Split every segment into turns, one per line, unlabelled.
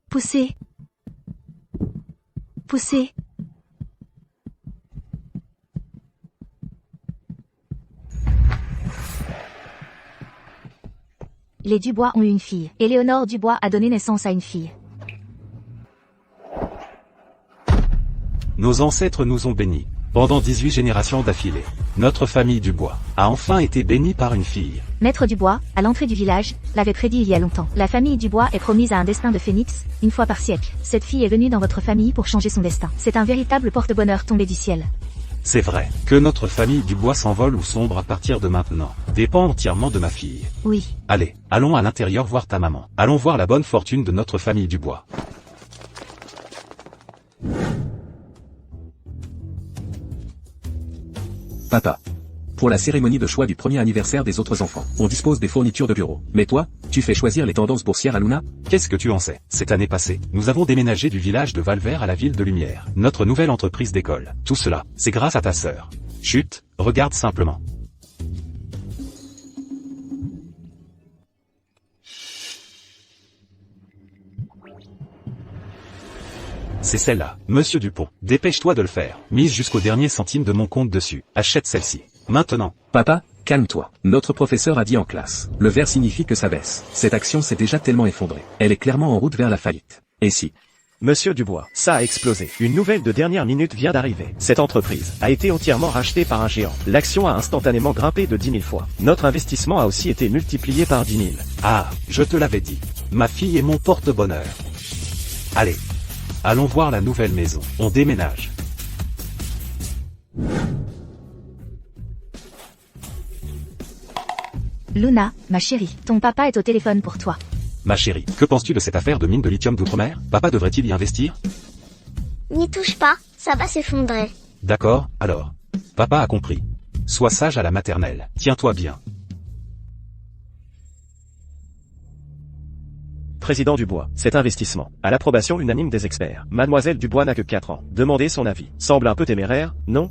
Poussez. Poussez. Les Dubois ont eu une fille. Éléonore Dubois a donné naissance à une fille.
Nos ancêtres nous ont bénis. Pendant 18 générations d'affilée, notre famille Dubois a enfin été bénie par une fille.
Maître Dubois, à l'entrée du village, l'avait prédit il y a longtemps. La famille Dubois est promise à un destin de phénix, une fois par siècle. Cette fille est venue dans votre famille pour changer son destin. C'est un véritable porte-bonheur tombé du ciel.
C'est vrai, que notre famille Dubois s'envole ou sombre à partir de maintenant, dépend entièrement de ma fille.
Oui.
Allez, allons à l'intérieur voir ta maman. Allons voir la bonne fortune de notre famille Dubois.
Papa. Pour la cérémonie de choix du premier anniversaire des autres enfants, on dispose des fournitures de bureau. Mais toi, tu fais choisir les tendances boursières à Luna?
Qu'est-ce que tu en sais? Cette année passée, nous avons déménagé du village de Valvert à la ville de Lumière. Notre nouvelle entreprise d'école. Tout cela, c'est grâce à ta sœur. Chut, regarde simplement. C'est celle-là, Monsieur Dupont. Dépêche-toi de le faire. Mise jusqu'au dernier centime de mon compte dessus. Achète celle-ci. Maintenant.
Papa, calme-toi. Notre professeur a dit en classe. Le vert signifie que ça baisse. Cette action s'est déjà tellement effondrée. Elle est clairement en route vers la faillite. Et si?
Monsieur Dubois, ça a explosé. Une nouvelle de dernière minute vient d'arriver. Cette entreprise a été entièrement rachetée par un géant. L'action a instantanément grimpé de 10 000 fois. Notre investissement a aussi été multiplié par 10 000.
Ah, je te l'avais dit. Ma fille est mon porte-bonheur. Allez. Allons voir la nouvelle maison. On déménage.
Luna, ma chérie, ton papa est au téléphone pour toi.
Ma chérie, que penses-tu de cette affaire de mine de lithium d'outre-mer? Papa devrait-il y investir?
N'y touche pas, ça va s'effondrer.
D'accord, alors. Papa a compris. Sois sage à la maternelle. Tiens-toi bien.
Président Dubois, cet investissement, à l'approbation unanime des experts. Mademoiselle Dubois n'a que 4 ans. Demandez son avis. Semble un peu téméraire, non?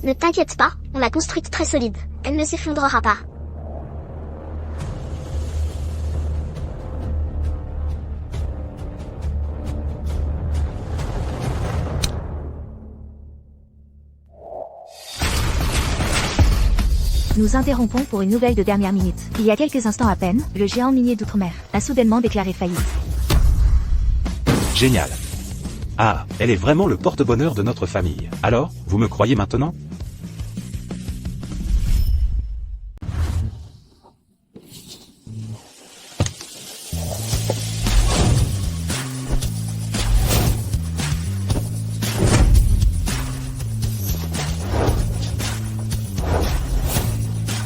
Ne t'inquiète pas, on l'a construite très solide. Elle ne s'effondrera pas.
Nous interrompons pour une nouvelle de dernière minute. Il y a quelques instants à peine, le géant minier d'outre-mer a soudainement déclaré faillite.
Génial. Ah, elle est vraiment le porte-bonheur de notre famille. Alors, vous me croyez maintenant?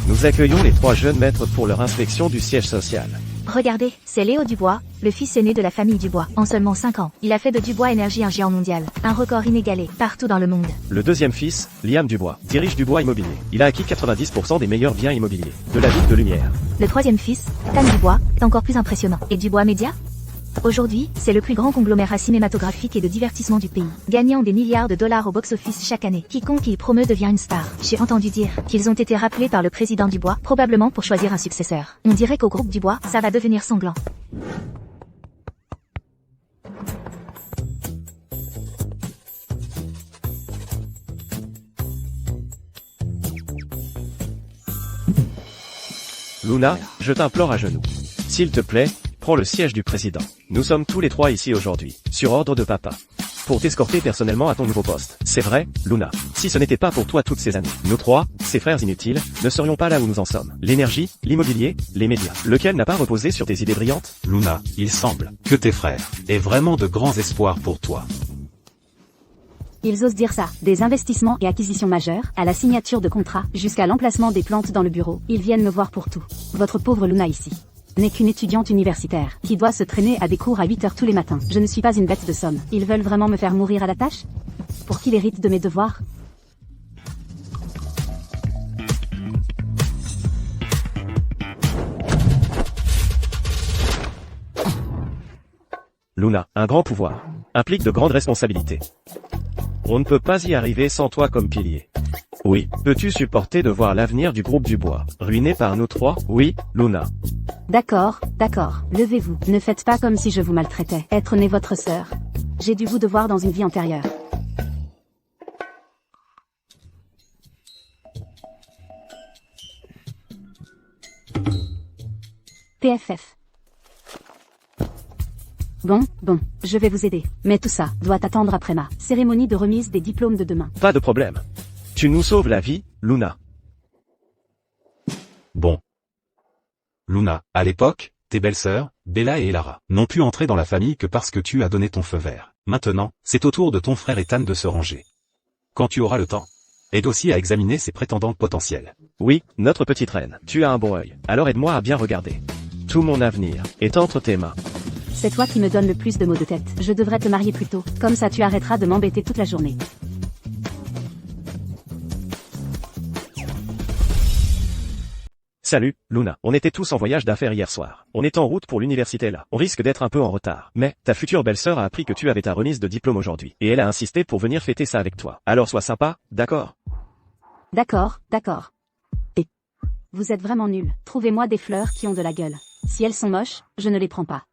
Nous accueillons les 3 jeunes maîtres pour leur inspection du siège social.
Regardez, c'est Léo Dubois, le fils aîné de la famille Dubois. En seulement 5 ans, il a fait de Dubois Énergie un géant mondial. Un record inégalé, partout dans le monde.
Le deuxième fils, Liam Dubois, dirige Dubois Immobilier. Il a acquis 90% des meilleurs biens immobiliers de la ville de Lumière.
Le troisième fils, Tan Dubois, est encore plus impressionnant. Et Dubois Média? Aujourd'hui, c'est le plus grand conglomérat cinématographique et de divertissement du pays, gagnant des milliards de dollars au box-office chaque année. Quiconque y promeut devient une star. J'ai entendu dire qu'ils ont été rappelés par le président Dubois, probablement pour choisir un successeur. On dirait qu'au groupe Dubois, ça va devenir sanglant.
Luna, je t'implore à genoux. S'il te plaît, prends le siège du président. Nous sommes tous les 3 ici aujourd'hui, sur ordre de papa, pour t'escorter personnellement à ton nouveau poste. C'est vrai, Luna. Si ce n'était pas pour toi toutes ces années, nous 3, ces frères inutiles, ne serions pas là où nous en sommes. L'énergie, l'immobilier, les médias. Lequel n'a pas reposé sur tes idées brillantes?
Luna, il semble que tes frères aient vraiment de grands espoirs pour toi.
Ils osent dire ça. Des investissements et acquisitions majeures, à la signature de contrats, jusqu'à l'emplacement des plantes dans le bureau. Ils viennent me voir pour tout. Votre pauvre Luna ici n'est qu'une étudiante universitaire, qui doit se traîner à des cours à 8 heures tous les matins. Je ne suis pas une bête de somme. Ils veulent vraiment me faire mourir à la tâche? Pour qu'il hérite de mes devoirs?
Luna, un grand pouvoir implique de grandes responsabilités. On ne peut pas y arriver sans toi comme pilier. Oui. Peux-tu supporter de voir l'avenir du groupe Dubois ruiné par nous trois? Oui, Luna.
D'accord, d'accord. Levez-vous. Ne faites pas comme si je vous maltraitais. Être né votre sœur. J'ai dû vous devoir dans une vie antérieure. PFF. Bon, je vais vous aider. Mais tout ça doit attendre après ma cérémonie de remise des diplômes de demain.
Pas de problème. Tu nous sauves la vie, Luna.
Bon. Luna, à l'époque, tes belles-sœurs, Bella et Elara, n'ont pu entrer dans la famille que parce que tu as donné ton feu vert. Maintenant, c'est au tour de ton frère Ethan de se ranger. Quand tu auras le temps, aide aussi à examiner ses prétendantes potentielles.
Oui, notre petite reine, tu as un bon œil. Alors aide-moi à bien regarder. Tout mon avenir est entre tes mains.
C'est toi qui me donnes le plus de maux de tête. Je devrais te marier plus tôt. Comme ça tu arrêteras de m'embêter toute la journée.
Salut, Luna. On était tous en voyage d'affaires hier soir. On est en route pour l'université là. On risque d'être un peu en retard. Mais, ta future belle-sœur a appris que tu avais ta remise de diplôme aujourd'hui. Et elle a insisté pour venir fêter ça avec toi. Alors sois sympa, d'accord?
D'accord, d'accord. Et vous êtes vraiment nuls. Trouvez-moi des fleurs qui ont de la gueule. Si elles sont moches, je ne les prends pas.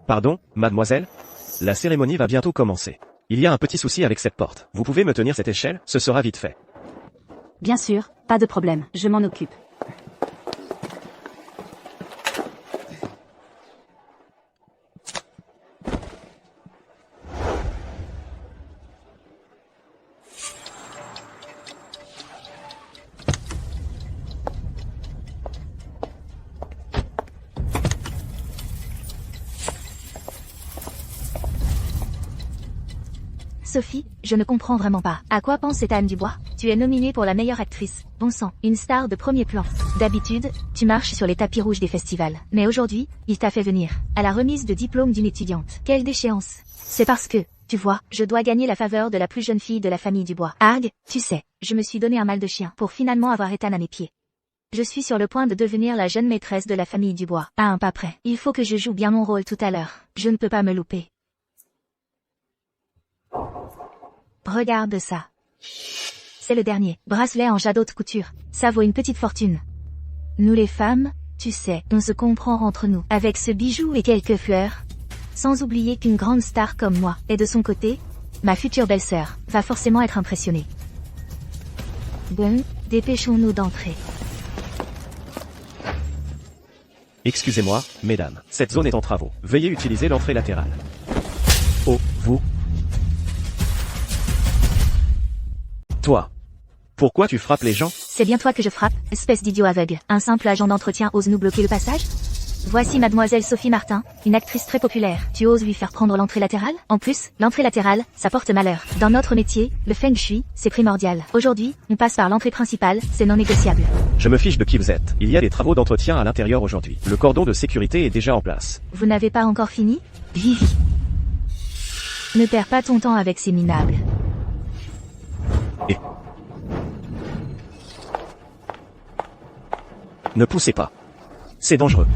Pardon, mademoiselle? La cérémonie va bientôt commencer. Il y a un petit souci avec cette porte. Vous pouvez me tenir cette échelle? Ce sera vite fait.
Bien sûr, pas de problème, je m'en occupe.
Sophie, je ne comprends vraiment pas. À quoi pense Ethan Dubois? Tu es nominée pour la meilleure actrice. Bon sang, une star de premier plan. D'habitude, tu marches sur les tapis rouges des festivals. Mais aujourd'hui, il t'a fait venir. À la remise de diplôme d'une étudiante. Quelle déchéance. C'est parce que, tu vois, je dois gagner la faveur de la plus jeune fille de la famille Dubois. Arg, tu sais, je me suis donné un mal de chien pour finalement avoir Ethan à mes pieds. Je suis sur le point de devenir la jeune maîtresse de la famille Dubois. À un pas près. Il faut que je joue bien mon rôle tout à l'heure. Je ne peux pas me louper. Regarde ça. C'est le dernier. Bracelet en jade haute couture. Ça vaut une petite fortune. Nous les femmes, tu sais, on se comprend entre nous. Avec ce bijou et quelques fleurs. Sans oublier qu'une grande star comme moi est de son côté, ma future belle-sœur va forcément être impressionnée. Bon, dépêchons-nous d'entrer.
Excusez-moi, mesdames. Cette zone est en travaux. Veuillez utiliser l'entrée latérale. Oh, vous. Toi. Pourquoi tu frappes les gens?
C'est bien toi que je frappe, espèce d'idiot aveugle. Un simple agent d'entretien ose nous bloquer le passage? Voici mademoiselle Sophie Martin, une actrice très populaire. Tu oses lui faire prendre l'entrée latérale? En plus, l'entrée latérale, ça porte malheur. Dans notre métier, le feng shui, c'est primordial. Aujourd'hui, on passe par l'entrée principale, c'est non négociable.
Je me fiche de qui vous êtes. Il y a des travaux d'entretien à l'intérieur aujourd'hui. Le cordon de sécurité est déjà en place.
Vous n'avez pas encore fini? Vivi. Ne perds pas ton temps avec ces minables.
Ne poussez pas. C'est dangereux.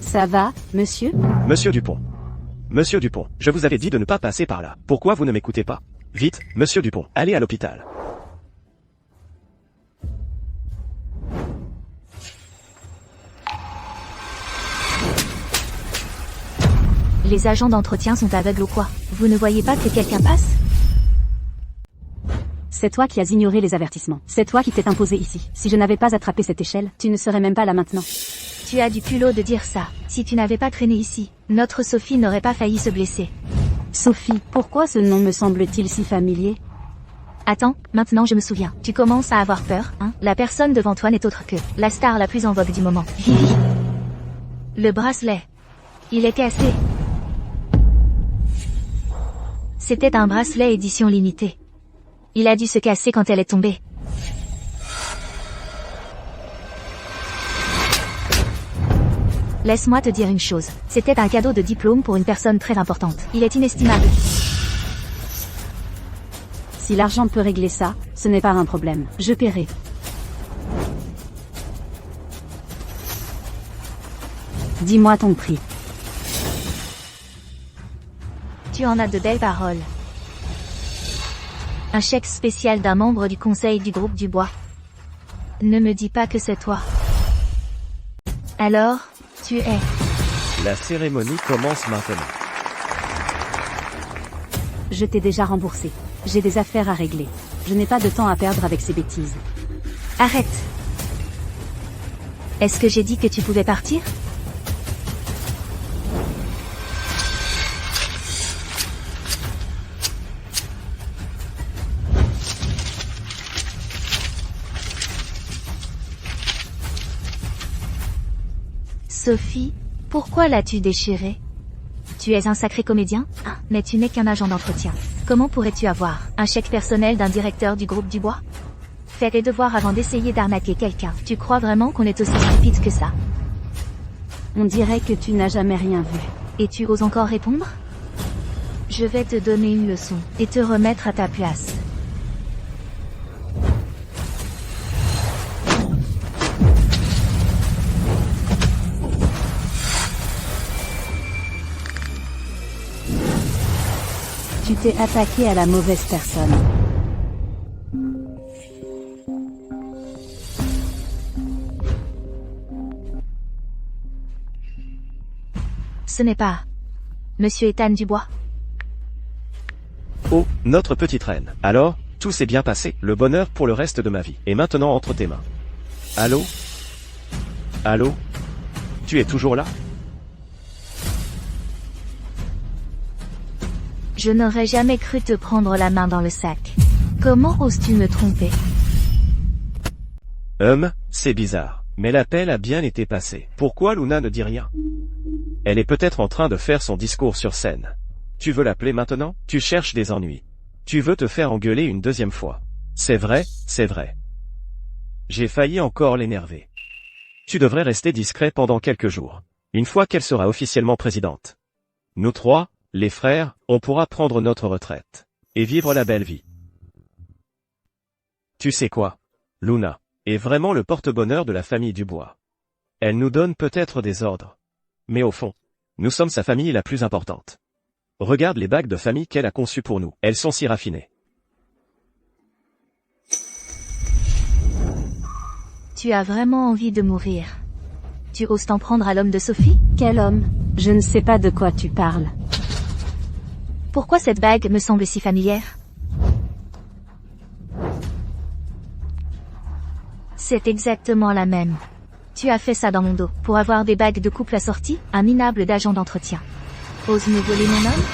Ça va, monsieur?
Monsieur Dupont. Monsieur Dupont, je vous avais dit de ne pas passer par là. Pourquoi vous ne m'écoutez pas? Vite, monsieur Dupont, allez à l'hôpital.
Les agents d'entretien sont aveugles ou quoi? Vous ne voyez pas que quelqu'un passe?
C'est toi qui as ignoré les avertissements. C'est toi qui t'es imposé ici. Si je n'avais pas attrapé cette échelle, tu ne serais même pas là maintenant.
Tu as du culot de dire ça. Si tu n'avais pas traîné ici, notre Sophie n'aurait pas failli se blesser.
Sophie, pourquoi ce nom me semble-t-il si familier?
Attends, maintenant je me souviens. Tu commences à avoir peur, hein? La personne devant toi n'est autre que la star la plus en vogue du moment. Vivi. Le bracelet. Il est cassé. C'était un bracelet édition limitée. Il a dû se casser quand elle est tombée. Laisse-moi te dire une chose. C'était un cadeau de diplôme pour une personne très importante. Il est inestimable.
Si l'argent peut régler ça, ce n'est pas un problème. Je paierai. Dis-moi ton prix.
Tu en as de belles paroles. Un chèque spécial d'un membre du conseil du groupe du bois. Ne me dis pas que c'est toi. Alors, tu es...
La cérémonie commence maintenant.
Je t'ai déjà remboursé. J'ai des affaires à régler. Je n'ai pas de temps à perdre avec ces bêtises.
Arrête. Est-ce que j'ai dit que tu pouvais partir? Sophie, pourquoi l'as-tu déchiré? Tu es un sacré comédien, mais tu n'es qu'un agent d'entretien. Comment pourrais-tu avoir un chèque personnel d'un directeur du groupe du bois? Fais tes devoirs avant d'essayer d'arnaquer quelqu'un. Tu crois vraiment qu'on est aussi stupide que ça?
On dirait que tu n'as jamais rien vu.
Et tu oses encore répondre? Je vais te donner une leçon et te remettre à ta place.
Tu t'es attaqué à la mauvaise personne.
Ce n'est pas... Monsieur Ethan Dubois?
Oh, notre petite reine. Alors, tout s'est bien passé, le bonheur pour le reste de ma vie. Et maintenant entre tes mains. Allô? Allô? Tu es toujours là?
Je n'aurais jamais cru te prendre la main dans le sac. Comment oses-tu me tromper?
C'est bizarre. Mais l'appel a bien été passé. Pourquoi Luna ne dit rien? Elle est peut-être en train de faire son discours sur scène. Tu veux l'appeler maintenant? Tu cherches des ennuis. Tu veux te faire engueuler une deuxième fois. C'est vrai, c'est vrai. J'ai failli encore l'énerver. Tu devrais rester discret pendant quelques jours. Une fois qu'elle sera officiellement présidente. Nous trois, les frères, on pourra prendre notre retraite. Et vivre la belle vie. Tu sais quoi? Luna est vraiment le porte-bonheur de la famille Dubois. Elle nous donne peut-être des ordres. Mais au fond, nous sommes sa famille la plus importante. Regarde les bagues de famille qu'elle a conçues pour nous. Elles sont si raffinées.
Tu as vraiment envie de mourir. Tu oses t'en prendre à l'homme de Sophie?
Quel homme? Je ne sais pas de quoi tu parles.
Pourquoi cette bague me semble si familière? C'est exactement la même. Tu as fait ça dans mon dos, pour avoir des bagues de couple assorties, un minable d'agent d'entretien. Ose me voler mon homme?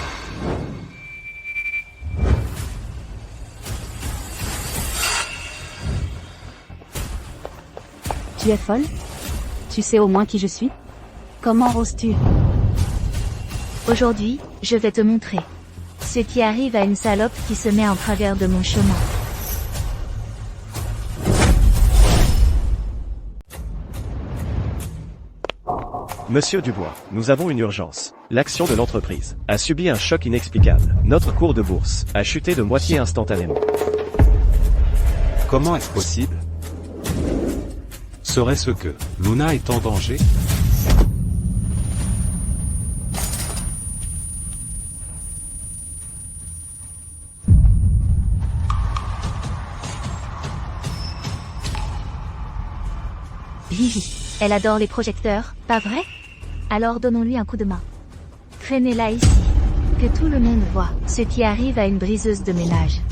Tu es folle? Tu sais au moins qui je suis? Comment oses-tu?
Aujourd'hui, je vais te montrer ce qui arrive à une salope qui se met en travers de mon chemin.
Monsieur Dubois, nous avons une urgence. L'action de l'entreprise a subi un choc inexplicable. Notre cours de bourse a chuté de moitié instantanément.
Comment est-ce possible? Serait-ce que Luna est en danger?
Hihi, elle adore les projecteurs, pas vrai? Alors donnons-lui un coup de main. Traînez-la ici. Que tout le monde voit ce qui arrive à une briseuse de ménage.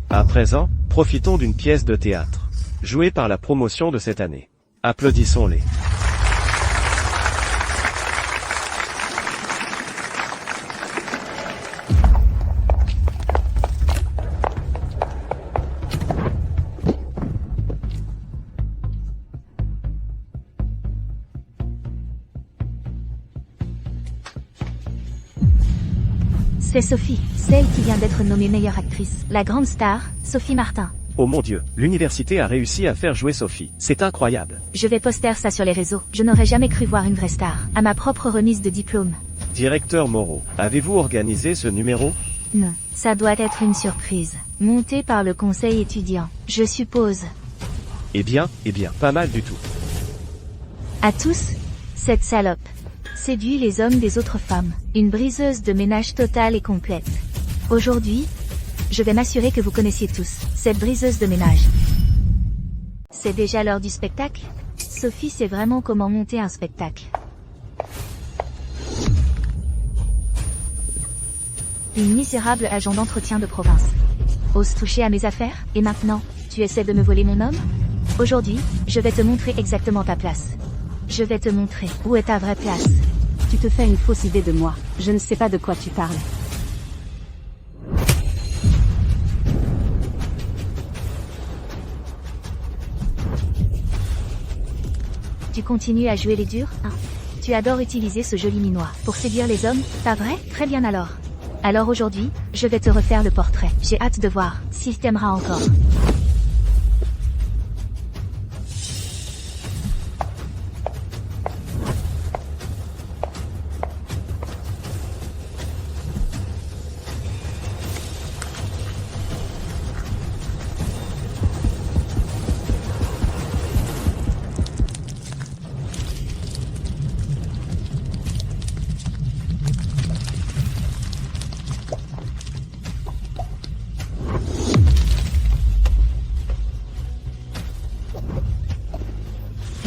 À présent, profitons d'une pièce de théâtre, jouée par la promotion de cette année. Applaudissons-les.
C'est Sophie, celle qui vient d'être nommée meilleure actrice. La grande star, Sophie Martin.
Oh mon Dieu, l'université a réussi à faire jouer Sophie. C'est incroyable.
Je vais poster ça sur les réseaux. Je n'aurais jamais cru voir une vraie star. À ma propre remise de diplôme.
Directeur Moreau, avez-vous organisé ce numéro?
Non, ça doit être une surprise. Montée par le conseil étudiant, je suppose.
Eh bien, pas mal du tout.
À tous, cette salope séduit les hommes des autres femmes. Une briseuse de ménage totale et complète. Aujourd'hui, je vais m'assurer que vous connaissiez tous cette briseuse de ménage. C'est déjà l'heure du spectacle? Sophie sait vraiment comment monter un spectacle. Une misérable agent d'entretien de province. Ose toucher à mes affaires, et maintenant, tu essaies de me voler mon homme? Aujourd'hui, je vais te montrer exactement ta place. Je vais te montrer où est ta vraie place.
Tu te fais une fausse idée de moi. Je ne sais pas de quoi tu parles.
Tu continues à jouer les durs, hein? Tu adores utiliser ce joli minois pour séduire les hommes, pas vrai? Très bien alors. Alors aujourd'hui, je vais te refaire le portrait. J'ai hâte de voir s'il t'aimera encore.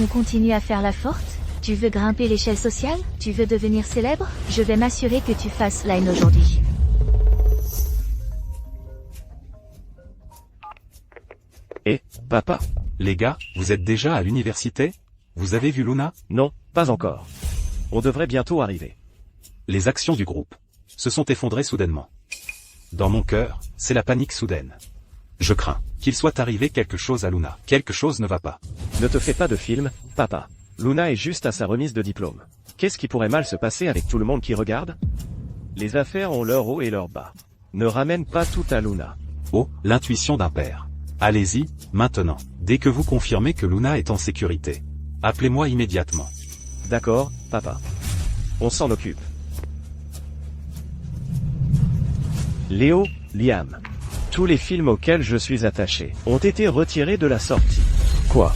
On continue à faire la forte? Tu veux grimper l'échelle sociale? Tu veux devenir célèbre? Je vais m'assurer que tu fasses line aujourd'hui.
Eh, papa?
Les gars, vous êtes déjà à l'université? Vous avez vu Luna?
Non, pas encore. On devrait bientôt arriver.
Les actions du groupe se sont effondrées soudainement. Dans mon cœur, c'est la panique soudaine. Je crains qu'il soit arrivé quelque chose à Luna. Quelque chose ne va pas.
Ne te fais pas de film, papa. Luna est juste à sa remise de diplôme. Qu'est-ce qui pourrait mal se passer avec tout le monde qui regarde? Les affaires ont leur haut et leur bas. Ne ramène pas tout à Luna.
Oh, l'intuition d'un père. Allez-y, maintenant. Dès que vous confirmez que Luna est en sécurité. Appelez-moi immédiatement.
D'accord, papa. On s'en occupe. Léo, Liam. Tous les films auxquels je suis attaché ont été retirés de la sortie. Quoi?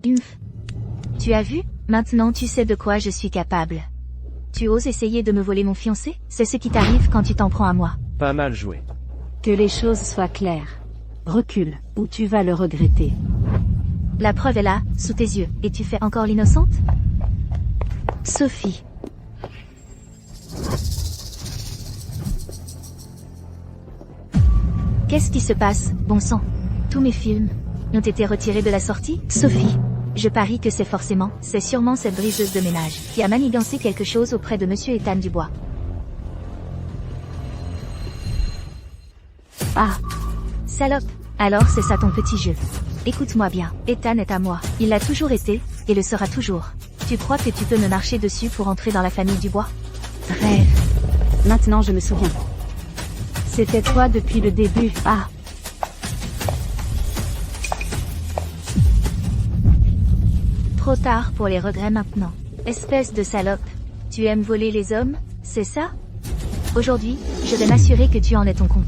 Humph. Tu as vu? Maintenant tu sais de quoi je suis capable. Tu oses essayer de me voler mon fiancé? C'est ce qui t'arrive quand tu t'en prends à moi.
Pas mal joué.
Que les choses soient claires. Recule, ou tu vas le regretter.
La preuve est là, sous tes yeux, et tu fais encore l'innocente? Sophie. Qu'est-ce qui se passe, bon sang? Tous mes films ont été retirés de la sortie? Sophie. Je parie que c'est sûrement cette briseuse de ménage qui a manigancé quelque chose auprès de Monsieur Ethan Dubois. Ah. Salope. Alors c'est ça ton petit jeu. Écoute-moi bien, Ethan est à moi. Il l'a toujours été, et le sera toujours. Tu crois que tu peux me marcher dessus pour entrer dans la famille Dubois? Rêve.
Maintenant je me souviens. C'était toi depuis le début. Ah.
Trop tard pour les regrets maintenant. Espèce de salope. Tu aimes voler les hommes, c'est ça? Aujourd'hui, je vais m'assurer que tu en es ton compte.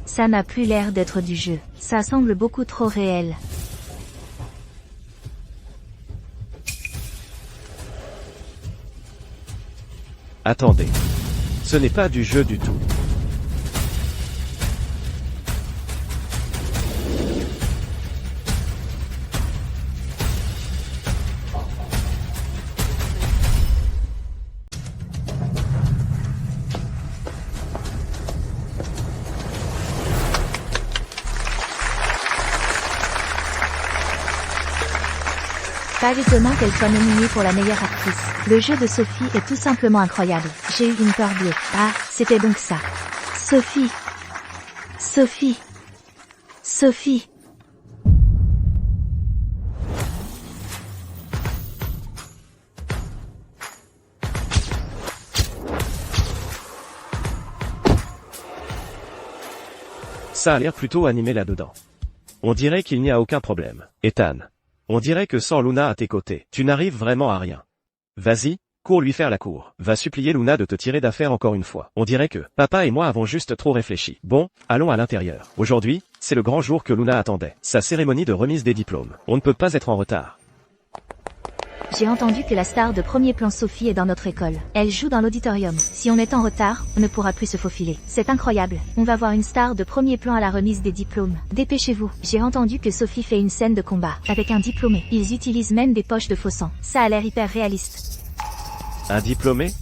Ça n'a plus l'air d'être du jeu. Ça semble beaucoup trop réel.
Attendez. Ce n'est pas du jeu du tout.
Pas étonnant qu'elle soit nominée pour la meilleure actrice. Le jeu de Sophie est tout simplement incroyable. J'ai eu une peur bleue. Ah, c'était donc ça. Sophie. Sophie. Sophie.
Ça a l'air plutôt animé là-dedans. On dirait qu'il n'y a aucun problème. Ethan. On dirait que sans Luna à tes côtés, tu n'arrives vraiment à rien. Vas-y, cours lui faire la cour. Va supplier Luna de te tirer d'affaire encore une fois. On dirait que papa et moi avons juste trop réfléchi. Bon, allons à l'intérieur. Aujourd'hui, c'est le grand jour que Luna attendait. Sa cérémonie de remise des diplômes. On ne peut pas être en retard.
J'ai entendu que la star de premier plan Sophie est dans notre école. Elle joue dans l'auditorium. Si on est en retard, on ne pourra plus se faufiler. C'est incroyable. On va voir une star de premier plan à la remise des diplômes. Dépêchez-vous. J'ai entendu que Sophie fait une scène de combat avec un diplômé. Ils utilisent même des poches de faux sang. Ça a l'air hyper réaliste.
Un diplômé?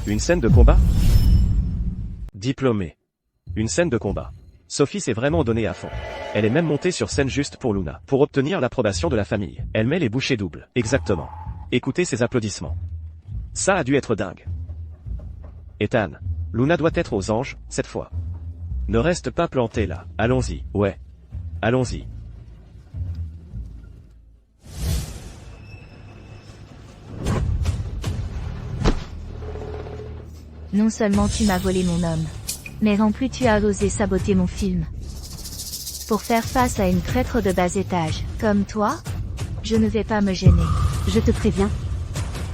Une scène de combat? Diplômé. Une scène de combat. Sophie s'est vraiment donnée à fond. Elle est même montée sur scène juste pour Luna, pour obtenir l'approbation de la famille. Elle met les bouchées doubles. Exactement. Écoutez ces applaudissements. Ça a dû être dingue. Ethan, Luna doit être aux anges, cette fois. Ne reste pas planté là. Allons-y, ouais. Allons-y.
Non seulement tu m'as volé mon homme, mais en plus tu as osé saboter mon film. Pour faire face à une traître de bas étage, comme toi, je ne vais pas me gêner.
Je te préviens.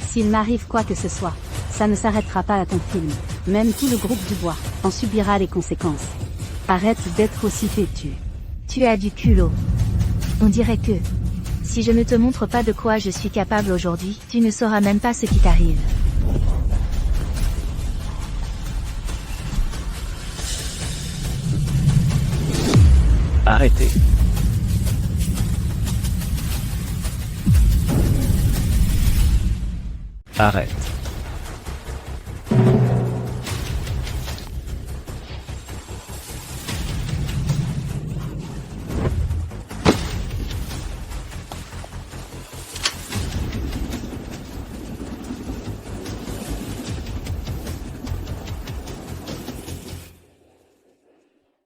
S'il m'arrive quoi que ce soit, ça ne s'arrêtera pas à ton film. Même tout le groupe Dubois en subira les conséquences. Arrête d'être aussi têtu.
Tu as du culot. On dirait que, si je ne te montre pas de quoi je suis capable aujourd'hui, tu ne sauras même pas ce qui t'arrive.
Arrêtez. Arrête.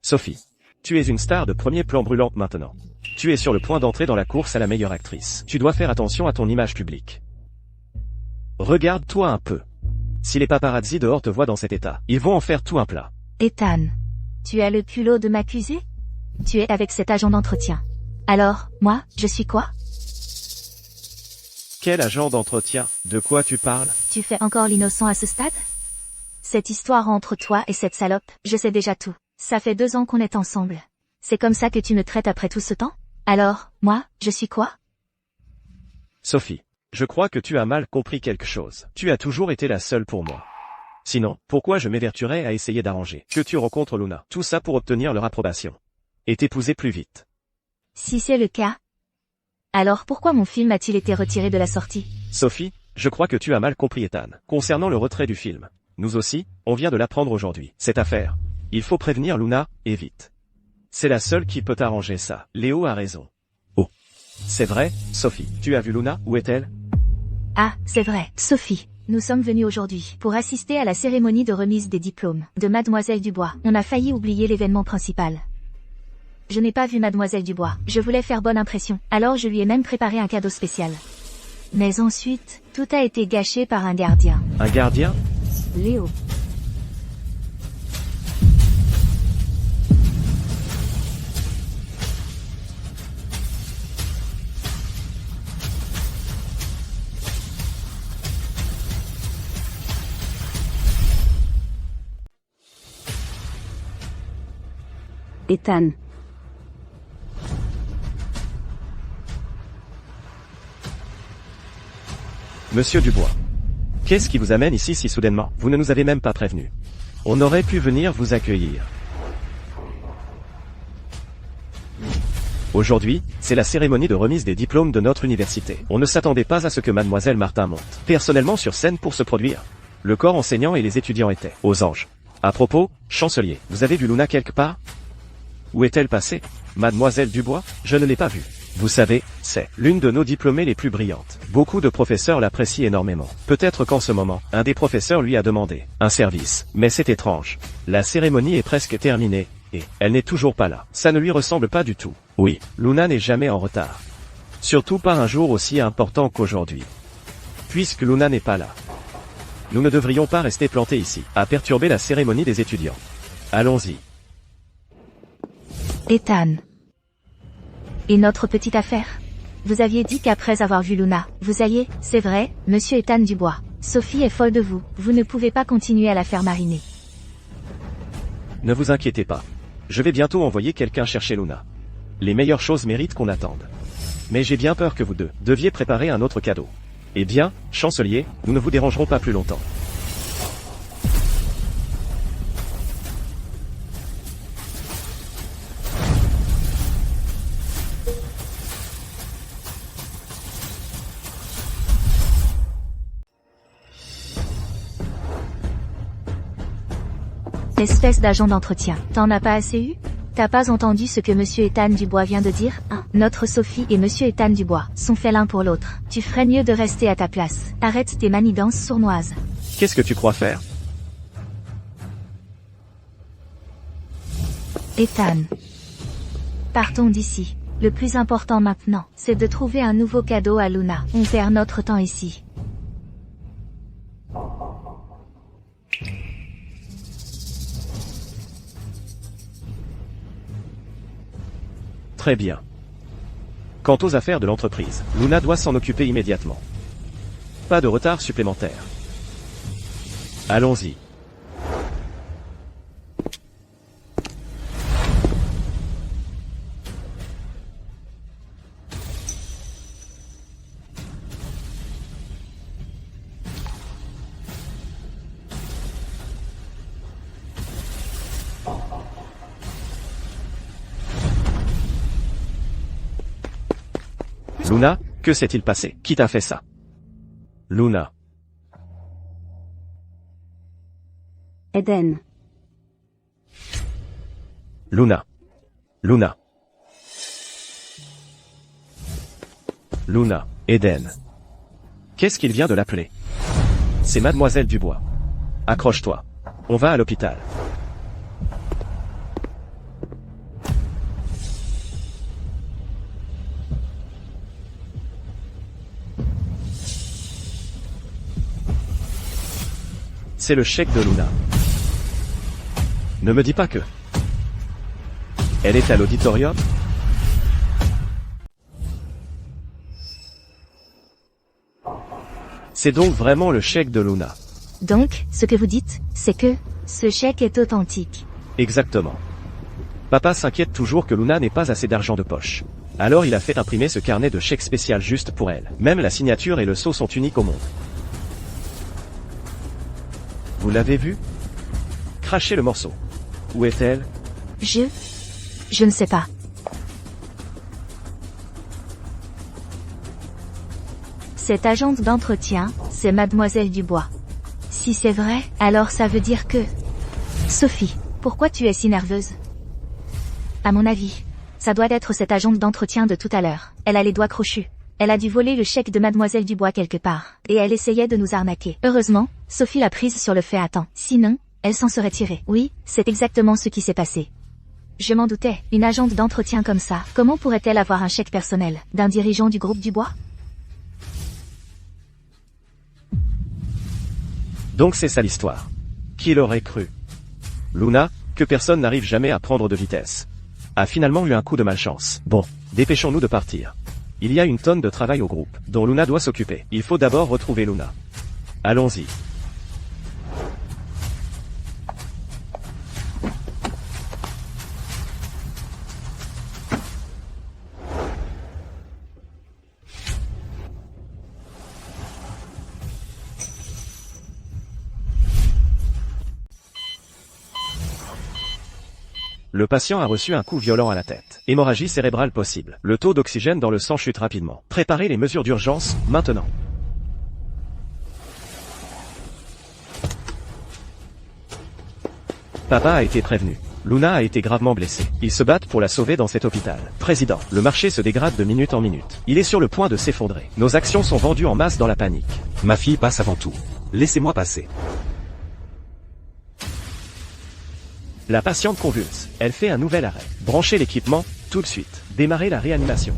Sophie. Tu es une star de premier plan brûlante maintenant. Tu es sur le point d'entrer dans la course à la meilleure actrice. Tu dois faire attention à ton image publique. Regarde-toi un peu. Si les paparazzi dehors te voient dans cet état, ils vont en faire tout un plat.
Ethan, tu as le culot de m'accuser? Tu es avec cet agent d'entretien. Alors, moi, je suis quoi?
Quel agent d'entretien? De quoi tu parles?
Tu fais encore l'innocent à ce stade? Cette histoire entre toi et cette salope, je sais déjà tout. Ça fait 2 ans qu'on est ensemble. C'est comme ça que tu me traites après tout ce temps? Alors, moi, je suis quoi?
Sophie, je crois que tu as mal compris quelque chose. Tu as toujours été la seule pour moi. Sinon, pourquoi je m'évertuerais à essayer d'arranger que tu rencontres Luna? Tout ça pour obtenir leur approbation. Et t'épouser plus vite.
Si c'est le cas, alors pourquoi mon film a-t-il été retiré de la sortie?
Sophie, je crois que tu as mal compris Ethan. Concernant le retrait du film, nous aussi, on vient de l'apprendre aujourd'hui. Cette affaire. Il faut prévenir Luna, et vite. C'est la seule qui peut arranger ça. Léo a raison. Oh. C'est vrai, Sophie. Tu as vu Luna? Où est-elle?
Ah, c'est vrai, Sophie. Nous sommes venus aujourd'hui pour assister à la cérémonie de remise des diplômes de Mademoiselle Dubois. On a failli oublier l'événement principal. Je n'ai pas vu Mademoiselle Dubois. Je voulais faire bonne impression. Alors je lui ai même préparé un cadeau spécial. Mais ensuite, tout a été gâché par un gardien.
Un gardien?
Léo. Ethan.
Monsieur Dubois. Qu'est-ce qui vous amène ici si soudainement? Vous ne nous avez même pas prévenus. On aurait pu venir vous accueillir. Aujourd'hui, c'est la cérémonie de remise des diplômes de notre université. On ne s'attendait pas à ce que Mademoiselle Martin monte personnellement sur scène pour se produire. Le corps enseignant et les étudiants étaient aux anges. À propos, chancelier, vous avez vu Luna quelque part? Où est-elle passée? Mademoiselle Dubois? Je ne l'ai pas vue. Vous savez, c'est l'une de nos diplômées les plus brillantes. Beaucoup de professeurs l'apprécient énormément. Peut-être qu'en ce moment, un des professeurs lui a demandé un service. Mais c'est étrange. La cérémonie est presque terminée, et elle n'est toujours pas là. Ça ne lui ressemble pas du tout. Oui, Luna n'est jamais en retard. Surtout pas un jour aussi important qu'aujourd'hui. Puisque Luna n'est pas là. Nous ne devrions pas rester plantés ici, à perturber la cérémonie des étudiants. Allons-y.
Ethan. Et notre petite affaire? Vous aviez dit qu'après avoir vu Luna, vous alliez, c'est vrai, monsieur Ethan Dubois. Sophie est folle de vous, vous ne pouvez pas continuer à la faire mariner.
Ne vous inquiétez pas. Je vais bientôt envoyer quelqu'un chercher Luna. Les meilleures choses méritent qu'on attende. Mais j'ai bien peur que vous deux deviez préparer un autre cadeau. Eh bien, chancelier, nous ne vous dérangerons pas plus longtemps.
Espèce d'agent d'entretien, t'en as pas assez eu? T'as pas entendu ce que monsieur Ethan Dubois vient de dire, hein? Notre Sophie et monsieur Ethan Dubois sont faits l'un pour l'autre. Tu ferais mieux de rester à ta place. Arrête tes manigances sournoises.
Qu'est-ce que tu crois faire?
Ethan. Partons d'ici. Le plus important maintenant, c'est de trouver un nouveau cadeau à Luna. On perd notre temps ici.
Très bien. Quant aux affaires de l'entreprise, Luna doit s'en occuper immédiatement. Pas de retard supplémentaire. Allons-y. Luna, que s'est-il passé? Qui t'a fait ça? Luna.
Eden.
Luna. Luna. Luna. Eden. Qu'est-ce qu'il vient de l'appeler? C'est Mademoiselle Dubois. Accroche-toi. On va à l'hôpital. C'est le chèque de Luna. Ne me dis pas que... Elle est à l'auditorium? C'est donc vraiment le chèque de Luna.
Donc, ce que vous dites, c'est que ce chèque est authentique.
Exactement. Papa s'inquiète toujours que Luna n'ait pas assez d'argent de poche. Alors il a fait imprimer ce carnet de chèques spécial juste pour elle. Même la signature et le sceau sont uniques au monde. Vous l'avez vu? Crachez le morceau. Où est-elle?
Je ne sais pas. Cette agente d'entretien, c'est Mademoiselle Dubois. Si c'est vrai, alors ça veut dire que... Sophie, pourquoi tu es si nerveuse? À mon avis, ça doit être cette agente d'entretien de tout à l'heure. Elle a les doigts crochus. Elle a dû voler le chèque de Mademoiselle Dubois quelque part. Et elle essayait de nous arnaquer. Heureusement, Sophie l'a prise sur le fait à temps. Sinon, elle s'en serait tirée. Oui, c'est exactement ce qui s'est passé. Je m'en doutais. Une agente d'entretien comme ça, comment pourrait-elle avoir un chèque personnel d'un dirigeant du groupe Dubois?
Donc c'est ça l'histoire. Qui l'aurait cru? Luna, que personne n'arrive jamais à prendre de vitesse, a finalement eu un coup de malchance. Bon, dépêchons-nous de partir. Il y a une tonne de travail au groupe, dont Luna doit s'occuper. Il faut d'abord retrouver Luna. Allons-y. Le patient a reçu un coup violent à la tête. Hémorragie cérébrale possible. Le taux d'oxygène dans le sang chute rapidement. Préparez les mesures d'urgence, maintenant. Papa a été prévenu. Luna a été gravement blessée. Ils se battent pour la sauver dans cet hôpital. Président, le marché se dégrade de minute en minute. Il est sur le point de s'effondrer. Nos actions sont vendues en masse dans la panique.
Ma fille passe avant tout. Laissez-moi passer.
La patiente convulse. Elle fait un nouvel arrêt. Branchez l'équipement, tout de suite. Démarrez la réanimation.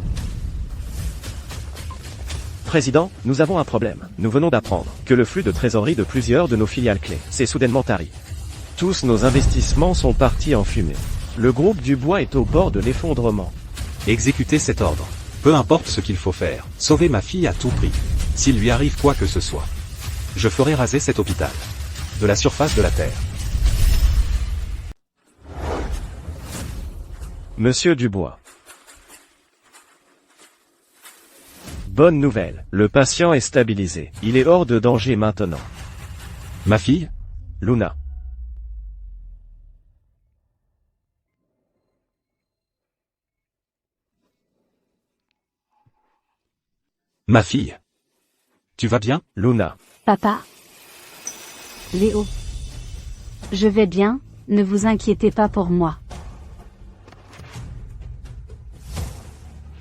Président, nous avons un problème. Nous venons d'apprendre que le flux de trésorerie de plusieurs de nos filiales clés s'est soudainement tari. Tous nos investissements sont partis en fumée. Le groupe Dubois est au bord de l'effondrement.
Exécutez cet ordre. Peu importe ce qu'il faut faire, sauvez ma fille à tout prix. S'il lui arrive quoi que ce soit, je ferai raser cet hôpital de la surface de la Terre.
Monsieur Dubois. Bonne nouvelle, le patient est stabilisé. Il est hors de danger maintenant.
Ma fille?
Luna.
Ma fille. Tu vas bien?
Luna.
Papa. Léo. Je vais bien, ne vous inquiétez pas pour moi.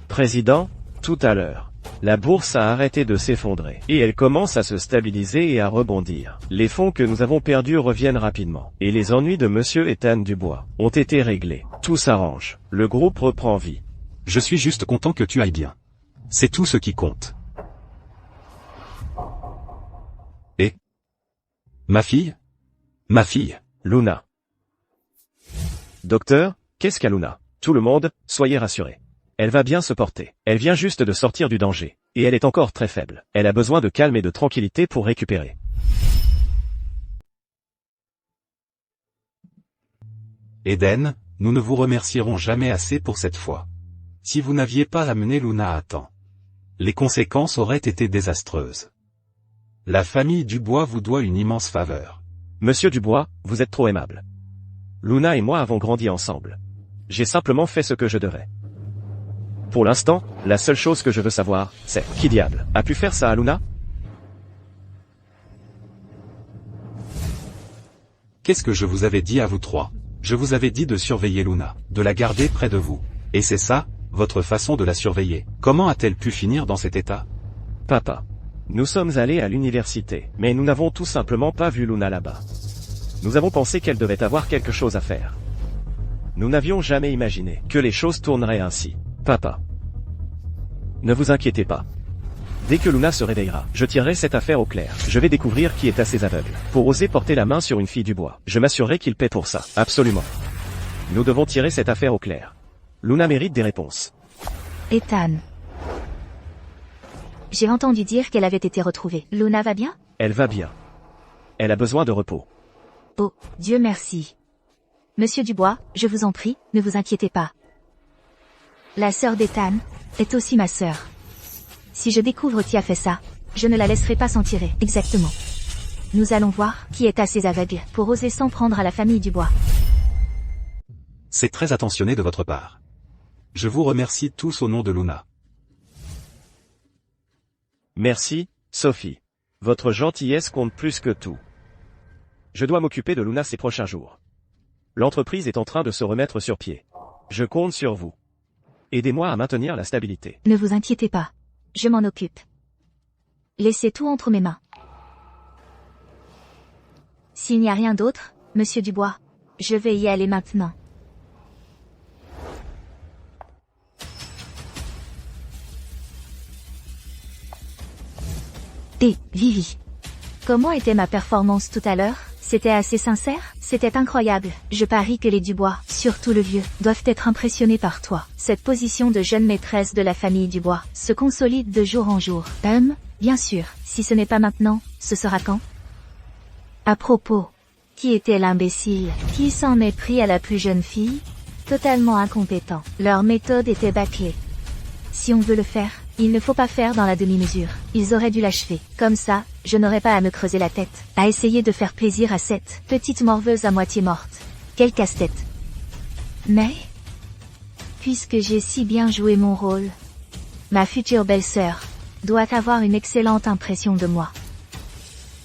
Président, tout à l'heure. La bourse a arrêté de s'effondrer, et elle commence à se stabiliser et à rebondir. Les fonds que nous avons perdus reviennent rapidement, et les ennuis de Monsieur Ethan Dubois ont été réglés. Tout s'arrange, le groupe reprend vie.
Je suis juste content que tu ailles bien. C'est tout ce qui compte. Et? Ma fille? Ma fille.
Luna. Docteur, qu'est-ce qu'a Luna? Tout le monde, soyez rassurés. Elle va bien se porter. Elle vient juste de sortir du danger. Et elle est encore très faible. Elle a besoin de calme et de tranquillité pour récupérer.
Eden, nous ne vous remercierons jamais assez pour cette fois. Si vous n'aviez pas amené Luna à temps, les conséquences auraient été désastreuses. La famille Dubois vous doit une immense faveur.
Monsieur Dubois, vous êtes trop aimable. Luna et moi avons grandi ensemble. J'ai simplement fait ce que je devais. Pour l'instant, la seule chose que je veux savoir, c'est qui diable a pu faire ça à Luna?
Qu'est-ce que je vous avais dit à vous trois? Je vous avais dit de surveiller Luna, de la garder près de vous. Et c'est ça, votre façon de la surveiller. Comment a-t-elle pu finir dans cet état?
Papa. Nous sommes allés à l'université, mais nous n'avons tout simplement pas vu Luna là-bas. Nous avons pensé qu'elle devait avoir quelque chose à faire. Nous n'avions jamais imaginé que les choses tourneraient ainsi. Papa. Ne vous inquiétez pas. Dès que Luna se réveillera, je tirerai cette affaire au clair. Je vais découvrir qui est assez aveugle pour oser porter la main sur une fille Dubois. Je m'assurerai qu'il paie pour ça. Absolument. Nous devons tirer cette affaire au clair. Luna mérite des réponses.
Ethan. J'ai entendu dire qu'elle avait été retrouvée. Luna va bien?
Elle va bien. Elle a besoin de repos.
Oh, Dieu merci. Monsieur Dubois, je vous en prie, ne vous inquiétez pas. La sœur d'Ethan est aussi ma sœur. Si je découvre qui a fait ça, je ne la laisserai pas s'en tirer. Exactement. Nous allons voir qui est assez aveugle pour oser s'en prendre à la famille Dubois.
C'est très attentionné de votre part. Je vous remercie tous au nom de Luna.
Merci, Sophie. Votre gentillesse compte plus que tout. Je dois m'occuper de Luna ces prochains jours. L'entreprise est en train de se remettre sur pied. Je compte sur vous. Aidez-moi à maintenir la stabilité.
Ne vous inquiétez pas. Je m'en occupe. Laissez tout entre mes mains. S'il n'y a rien d'autre, Monsieur Dubois, je vais y aller maintenant. Et, Vivi. Comment était ma performance tout à l'heure? C'était assez sincère? C'était incroyable. Je parie que les Dubois, surtout le vieux, doivent être impressionnés par toi. Cette position de jeune maîtresse de la famille Dubois se consolide de jour en jour. Bien sûr. Si ce n'est pas maintenant, ce sera quand? À propos, qui était l'imbécile qui s'en est pris à la plus jeune fille? Totalement incompétent. Leur méthode était bâclée. Si on veut le faire, il ne faut pas faire dans la demi-mesure. Ils auraient dû l'achever. Comme ça, je n'aurais pas à me creuser la tête, à essayer de faire plaisir à cette petite morveuse à moitié morte. Quel casse-tête. Mais, puisque j'ai si bien joué mon rôle, ma future belle-sœur doit avoir une excellente impression de moi.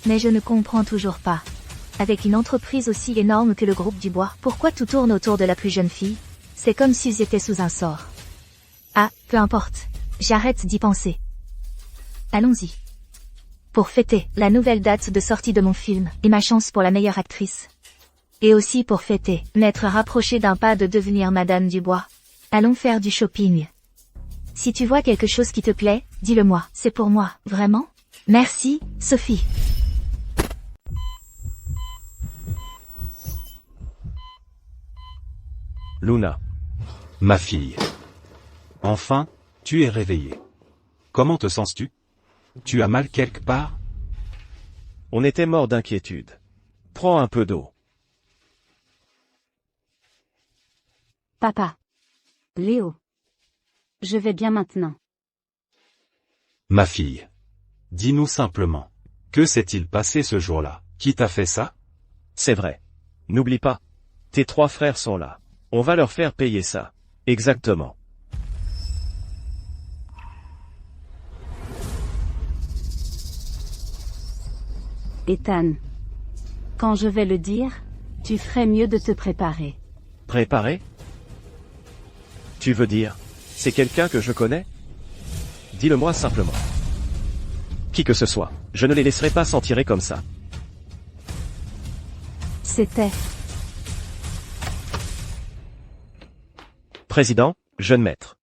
Mais je ne comprends toujours pas. Avec une entreprise aussi énorme que le groupe Dubois, pourquoi tout tourne autour de la plus jeune fille? C'est comme s'ils étaient sous un sort. Ah, peu importe. J'arrête d'y penser. Allons-y. Pour fêter la nouvelle date de sortie de mon film, et ma chance pour la meilleure actrice. Et aussi pour fêter, m'être rapproché d'un pas de devenir Madame Dubois. Allons faire du shopping. Si tu vois quelque chose qui te plaît, dis-le-moi. C'est pour moi, vraiment? Merci, Sophie.
Luna.
Ma fille. Enfin, tu es réveillée. Comment te sens-tu? Tu as mal quelque part?
On était mort d'inquiétude. Prends un peu d'eau.
Papa. Léo. Je vais bien maintenant.
Ma fille. Dis-nous simplement. Que s'est-il passé ce jour-là? Qui t'a fait ça?
C'est vrai. N'oublie pas. Tes 3 frères sont là. On va leur faire payer ça. Exactement.
Ethan. Quand je vais le dire, tu ferais mieux de te préparer.
Préparé? Tu veux dire, c'est quelqu'un que je connais? Dis-le-moi simplement. Qui que ce soit, je ne les laisserai pas s'en tirer comme ça.
C'était.
Président, jeune maître.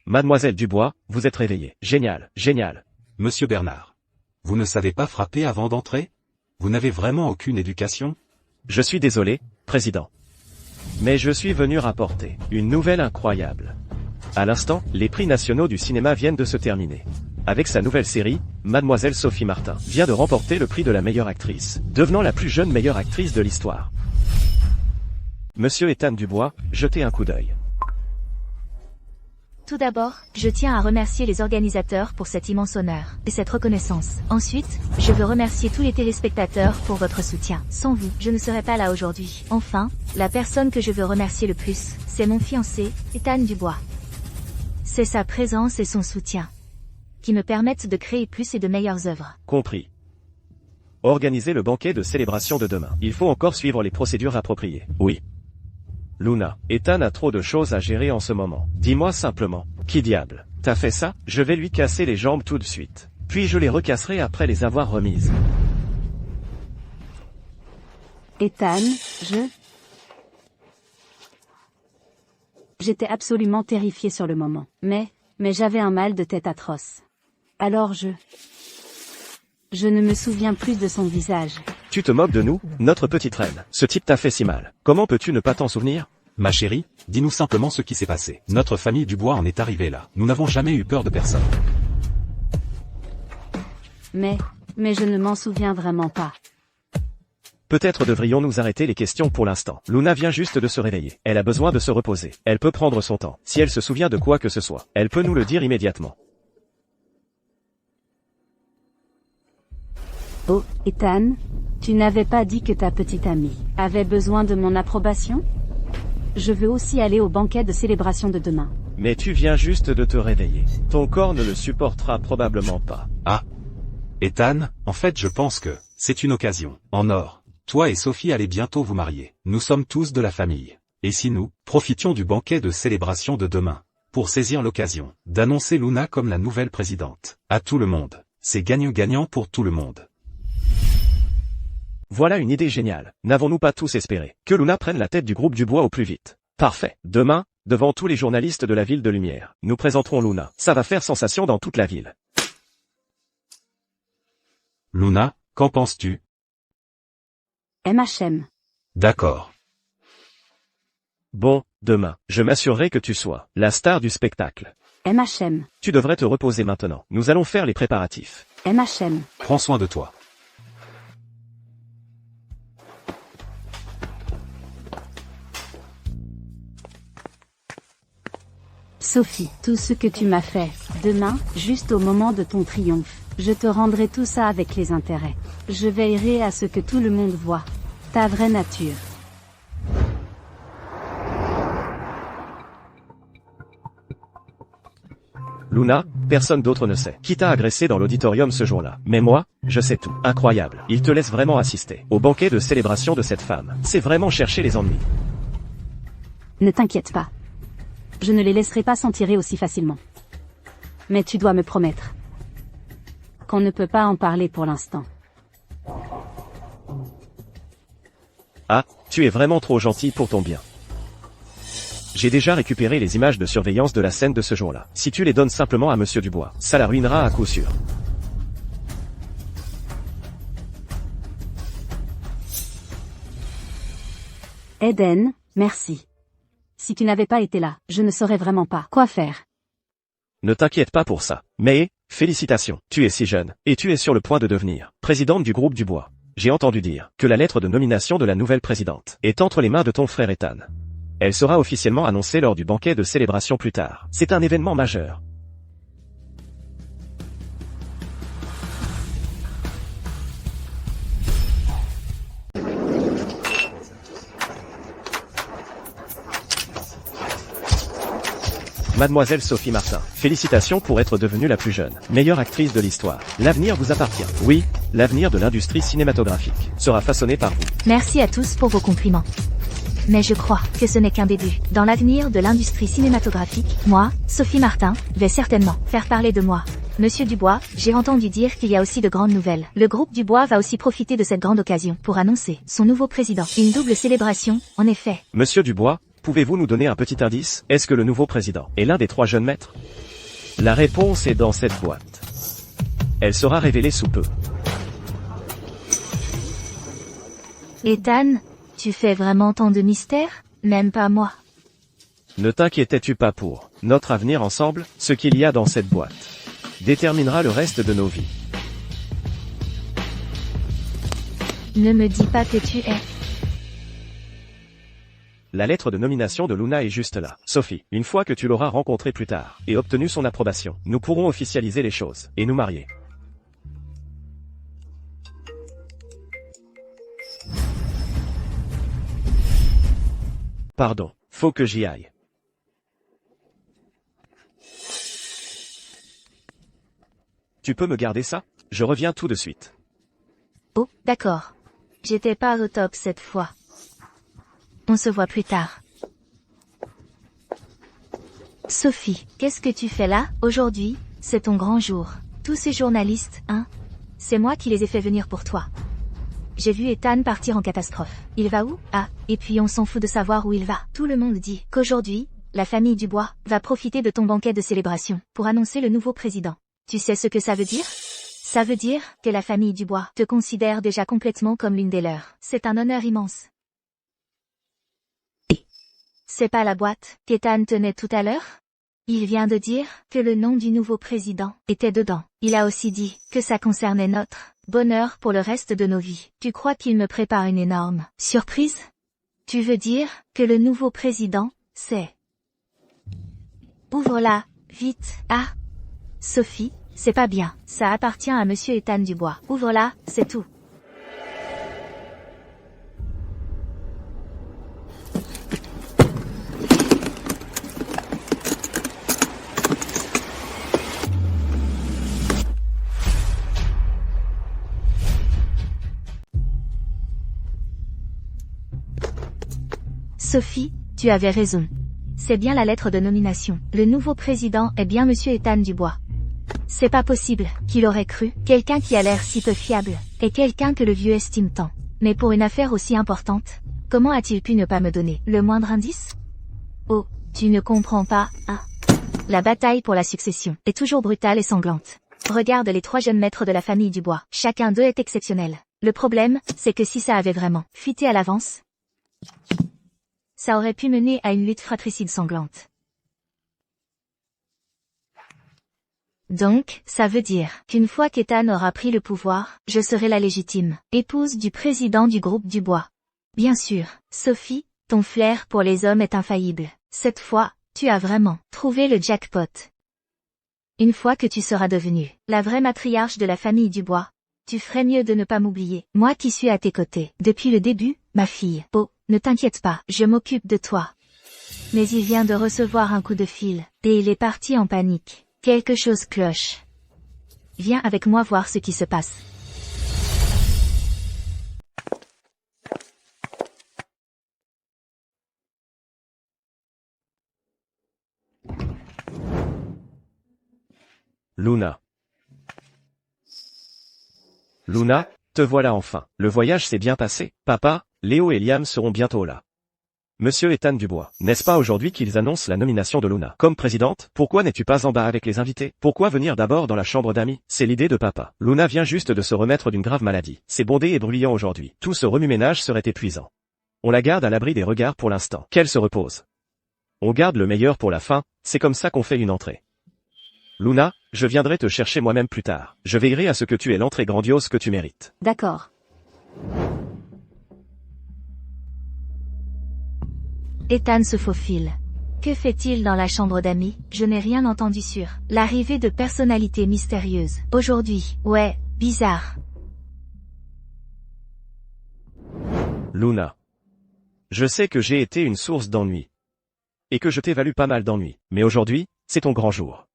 Mademoiselle Dubois, vous êtes réveillée. Génial, génial.
Monsieur Bernard. Vous ne savez pas frapper avant d'entrer? Vous n'avez vraiment aucune éducation?
Je suis désolé, président. Mais je suis venu rapporter une nouvelle incroyable. À l'instant, les prix nationaux du cinéma viennent de se terminer. Avec sa nouvelle série, Mademoiselle Sophie Martin vient de remporter le prix de la meilleure actrice, devenant la plus jeune meilleure actrice de l'histoire. Monsieur Ethan Dubois, jetez un coup d'œil.
Tout d'abord, je tiens à remercier les organisateurs pour cet immense honneur et cette reconnaissance. Ensuite, je veux remercier tous les téléspectateurs pour votre soutien. Sans vous, je ne serais pas là aujourd'hui. Enfin, la personne que je veux remercier le plus, c'est mon fiancé, Ethan Dubois. C'est sa présence et son soutien qui me permettent de créer plus et de meilleures œuvres.
Compris. Organisez le banquet de célébration de demain. Il faut encore suivre les procédures appropriées. Oui. Luna, Ethan a trop de choses à gérer en ce moment. Dis-moi simplement, qui diable t'as fait ça? Je vais lui casser les jambes tout de suite. Puis je les recasserai après les avoir remises.
Ethan, J'étais absolument terrifiée sur le moment. Mais j'avais un mal de tête atroce. Alors je ne me souviens plus de son visage.
Tu te moques de nous, notre petite reine. Ce type t'a fait si mal. Comment peux-tu ne pas t'en souvenir?
Ma chérie, dis-nous simplement ce qui s'est passé. Notre famille Dubois en est arrivée là. Nous n'avons jamais eu peur de personne.
Mais je ne m'en souviens vraiment pas.
Peut-être devrions-nous arrêter les questions pour l'instant. Luna vient juste de se réveiller. Elle a besoin de se reposer. Elle peut prendre son temps. Si elle se souvient de quoi que ce soit, elle peut nous le dire immédiatement.
Oh, Ethan, tu n'avais pas dit que ta petite amie avait besoin de mon approbation? Je veux aussi aller au banquet de célébration de demain.
Mais tu viens juste de te réveiller. Ton corps ne le supportera probablement pas.
Ah. Ethan, en fait je pense que c'est une occasion en or. Toi et Sophie allez bientôt vous marier. Nous sommes tous de la famille. Et si nous profitions du banquet de célébration de demain pour saisir l'occasion d'annoncer Luna comme la nouvelle présidente à tout le monde. C'est gagnant-gagnant pour tout le monde.
Voilà une idée géniale. N'avons-nous pas tous espéré que Luna prenne la tête du groupe Dubois au plus vite? Parfait. Demain, devant tous les journalistes de la ville de Lumière, nous présenterons Luna. Ça va faire sensation dans toute la ville.
Luna, qu'en penses-tu?
MHM.
D'accord.
Bon, demain, je m'assurerai que tu sois la star du spectacle.
MHM.
Tu devrais te reposer maintenant. Nous allons faire les préparatifs.
MHM.
Prends soin de toi.
Sophie, tout ce que tu m'as fait, demain, juste au moment de ton triomphe, je te rendrai tout ça avec les intérêts. Je veillerai à ce que tout le monde voit ta vraie nature.
Luna, personne d'autre ne sait qui t'a agressé dans l'auditorium ce jour-là. Mais moi, je sais tout. Incroyable. Il te laisse vraiment assister au banquet de célébration de cette femme. C'est vraiment chercher les ennuis.
Ne t'inquiète pas. Je ne les laisserai pas s'en tirer aussi facilement. Mais tu dois me promettre qu'on ne peut pas en parler pour l'instant.
Ah, tu es vraiment trop gentil pour ton bien. J'ai déjà récupéré les images de surveillance de la scène de ce jour-là. Si tu les donnes simplement à Monsieur Dubois, ça la ruinera à coup sûr.
Eden, Merci. Si tu n'avais pas été là, je ne saurais vraiment pas quoi faire.
Ne t'inquiète pas pour ça. Mais, félicitations, tu es si jeune, et tu es sur le point de devenir présidente du groupe du bois. J'ai entendu dire que la lettre de nomination de la nouvelle présidente est entre les mains de ton frère Ethan. Elle sera officiellement annoncée lors du banquet de célébration plus tard. C'est un événement majeur. Mademoiselle Sophie Martin, félicitations pour être devenue la plus jeune, meilleure actrice de l'histoire. L'avenir vous appartient. Oui, l'avenir de l'industrie cinématographique sera façonné par vous.
Merci à tous pour vos compliments. Mais je crois que ce n'est qu'un début. Dans l'avenir de l'industrie cinématographique, moi, Sophie Martin, vais certainement faire parler de moi. Monsieur Dubois, j'ai entendu dire qu'il y a aussi de grandes nouvelles. Le groupe Dubois va aussi profiter de cette grande occasion pour annoncer son nouveau président. Une double célébration, en effet.
Monsieur Dubois, pouvez-vous nous donner un petit indice? Est-ce que le nouveau président est l'un des 3 jeunes maîtres? La réponse est dans cette boîte. Elle sera révélée sous peu.
Ethan, tu fais vraiment tant de mystère? Même pas moi.
Ne t'inquiétais-tu pas pour notre avenir ensemble? Ce qu'il y a dans cette boîte déterminera le reste de nos vies.
Ne me dis pas que tu es...
La lettre de nomination de Luna est juste là. Sophie, une fois que tu l'auras rencontrée plus tard et obtenu son approbation, nous pourrons officialiser les choses et nous marier. Pardon, faut que j'y aille. Tu peux me garder ça? Je reviens tout de suite.
Oh, d'accord. J'étais pas au top cette fois. On se voit plus tard. Sophie, qu'est-ce que tu fais là? Aujourd'hui, c'est ton grand jour. Tous ces journalistes, hein? C'est moi qui les ai fait venir pour toi. J'ai vu Ethan partir en catastrophe. Il va où? Ah, et puis on s'en fout de savoir où il va. Tout le monde dit qu'aujourd'hui, la famille Dubois va profiter de ton banquet de célébration pour annoncer le nouveau président. Tu sais ce que ça veut dire? Ça veut dire que la famille Dubois te considère déjà complètement comme l'une des leurs. C'est un honneur immense. C'est pas la boîte qu'Ethan tenait tout à l'heure? Il vient de dire que le nom du nouveau président était dedans. Il a aussi dit que ça concernait notre bonheur pour le reste de nos vies. Tu crois qu'il me prépare une énorme surprise? Tu veux dire que le nouveau président, c'est... Ouvre-la, vite. Ah, Sophie, c'est pas bien. Ça appartient à Monsieur Ethan Dubois. Ouvre-la, c'est tout. Sophie, tu avais raison. C'est bien la lettre de nomination. Le nouveau président est bien Monsieur Ethan Dubois. C'est pas possible qu'il aurait cru. Quelqu'un qui a l'air si peu fiable. Et quelqu'un que le vieux estime tant. Mais pour une affaire aussi importante, comment a-t-il pu ne pas me donner le moindre indice? Oh, tu ne comprends pas, hein? La bataille pour la succession est toujours brutale et sanglante. Regarde les 3 jeunes maîtres de la famille Dubois. Chacun d'eux est exceptionnel. Le problème, c'est que si ça avait vraiment fuité à l'avance, ça aurait pu mener à une lutte fratricide sanglante. Donc, ça veut dire qu'une fois qu'Ethan aura pris le pouvoir, je serai la légitime épouse du président du groupe Dubois. Bien sûr, Sophie, ton flair pour les hommes est infaillible. Cette fois, tu as vraiment trouvé le jackpot. Une fois que tu seras devenue la vraie matriarche de la famille Dubois, tu ferais mieux de ne pas m'oublier. Moi qui suis à tes côtés depuis le début, ma fille. Oh, ne t'inquiète pas, je m'occupe de toi. Mais il vient de recevoir un coup de fil, et il est parti en panique. Quelque chose cloche. Viens avec moi voir ce qui se passe.
Luna. Luna, te voilà enfin. Le voyage s'est bien passé. Papa, Léo et Liam seront bientôt là. Monsieur Ethan Dubois, n'est-ce pas aujourd'hui qu'ils annoncent la nomination de Luna comme présidente? Pourquoi n'es-tu pas en bas avec les invités? Pourquoi venir d'abord dans la chambre d'amis? C'est l'idée de papa. Luna vient juste de se remettre d'une grave maladie. C'est bondé et bruyant aujourd'hui. Tout ce remue-ménage serait épuisant. On la garde à l'abri des regards pour l'instant. Qu'elle se repose. On garde le meilleur pour la fin, c'est comme ça qu'on fait une entrée. Luna, je viendrai te chercher moi-même plus tard. Je veillerai à ce que tu aies l'entrée grandiose que tu mérites.
D'accord.
Ethan se faufile. Que fait-il dans la chambre d'amis? Je n'ai rien entendu sur l'arrivée de personnalités mystérieuses. Aujourd'hui, ouais, bizarre.
Luna. Je sais que j'ai été une source d'ennui. Et que je t'ai valu pas mal d'ennuis. Mais aujourd'hui, c'est ton grand jour.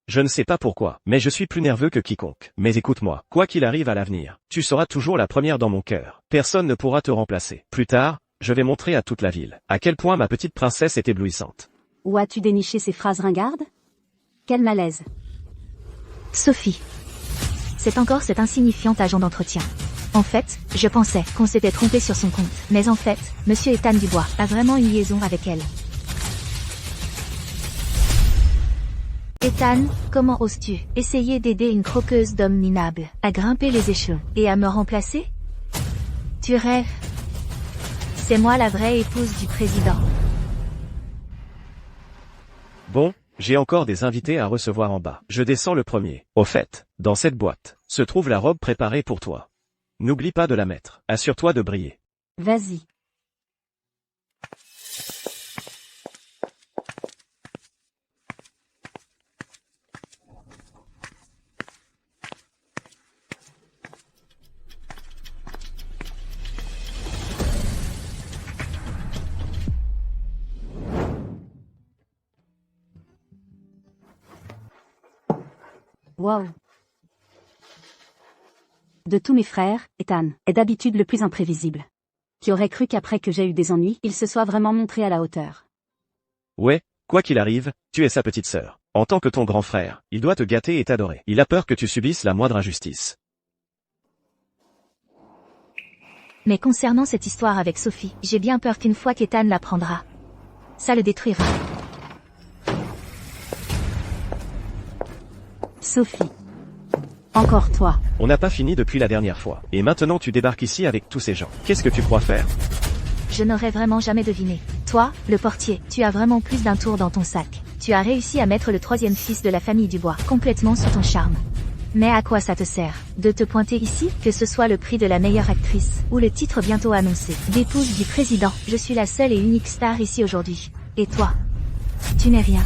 Je ne sais pas pourquoi, mais je suis plus nerveux que quiconque. Mais écoute-moi, quoi qu'il arrive à l'avenir, tu seras toujours la première dans mon cœur. Personne ne pourra te remplacer. Plus tard, je vais montrer à toute la ville à quel point ma petite princesse est éblouissante.
Où as-tu déniché ces phrases ringardes? Quel malaise.
Sophie. C'est encore cet insignifiant agent d'entretien. En fait, je pensais qu'on s'était trompé sur son compte. Mais en fait, Monsieur Ethan Dubois a vraiment une liaison avec elle. Ethan, comment oses-tu essayer d'aider une croqueuse d'hommes minables à grimper les échelons et à me remplacer? Tu rêves? C'est moi la vraie épouse du président.
Bon, j'ai encore des invités à recevoir en bas. Je descends le premier. Au fait, dans cette boîte, se trouve la robe préparée pour toi. N'oublie pas de la mettre. Assure-toi de briller.
Vas-y. Wow. De tous mes frères, Ethan est d'habitude le plus imprévisible. Qui aurait cru qu'après que j'ai eu des ennuis, il se soit vraiment montré à la hauteur.
Ouais, quoi qu'il arrive, tu es sa petite sœur. En tant que ton grand frère, il doit te gâter et t'adorer. Il a peur que tu subisses la moindre injustice.
Mais concernant cette histoire avec Sophie, j'ai bien peur qu'une fois qu'Ethan l'apprendra, ça le détruira.
Sophie. Encore toi.
On n'a pas fini depuis la dernière fois. Et maintenant tu débarques ici avec tous ces gens. Qu'est-ce que tu crois faire?
Je n'aurais vraiment jamais deviné. Toi, le portier, tu as vraiment plus d'un tour dans ton sac. Tu as réussi à mettre le troisième fils de la famille Dubois complètement sous ton charme. Mais à quoi ça te sert de te pointer ici, que ce soit le prix de la meilleure actrice, ou le titre bientôt annoncé d'épouse du président? Je suis la seule et unique star ici aujourd'hui. Et toi? Tu n'es rien.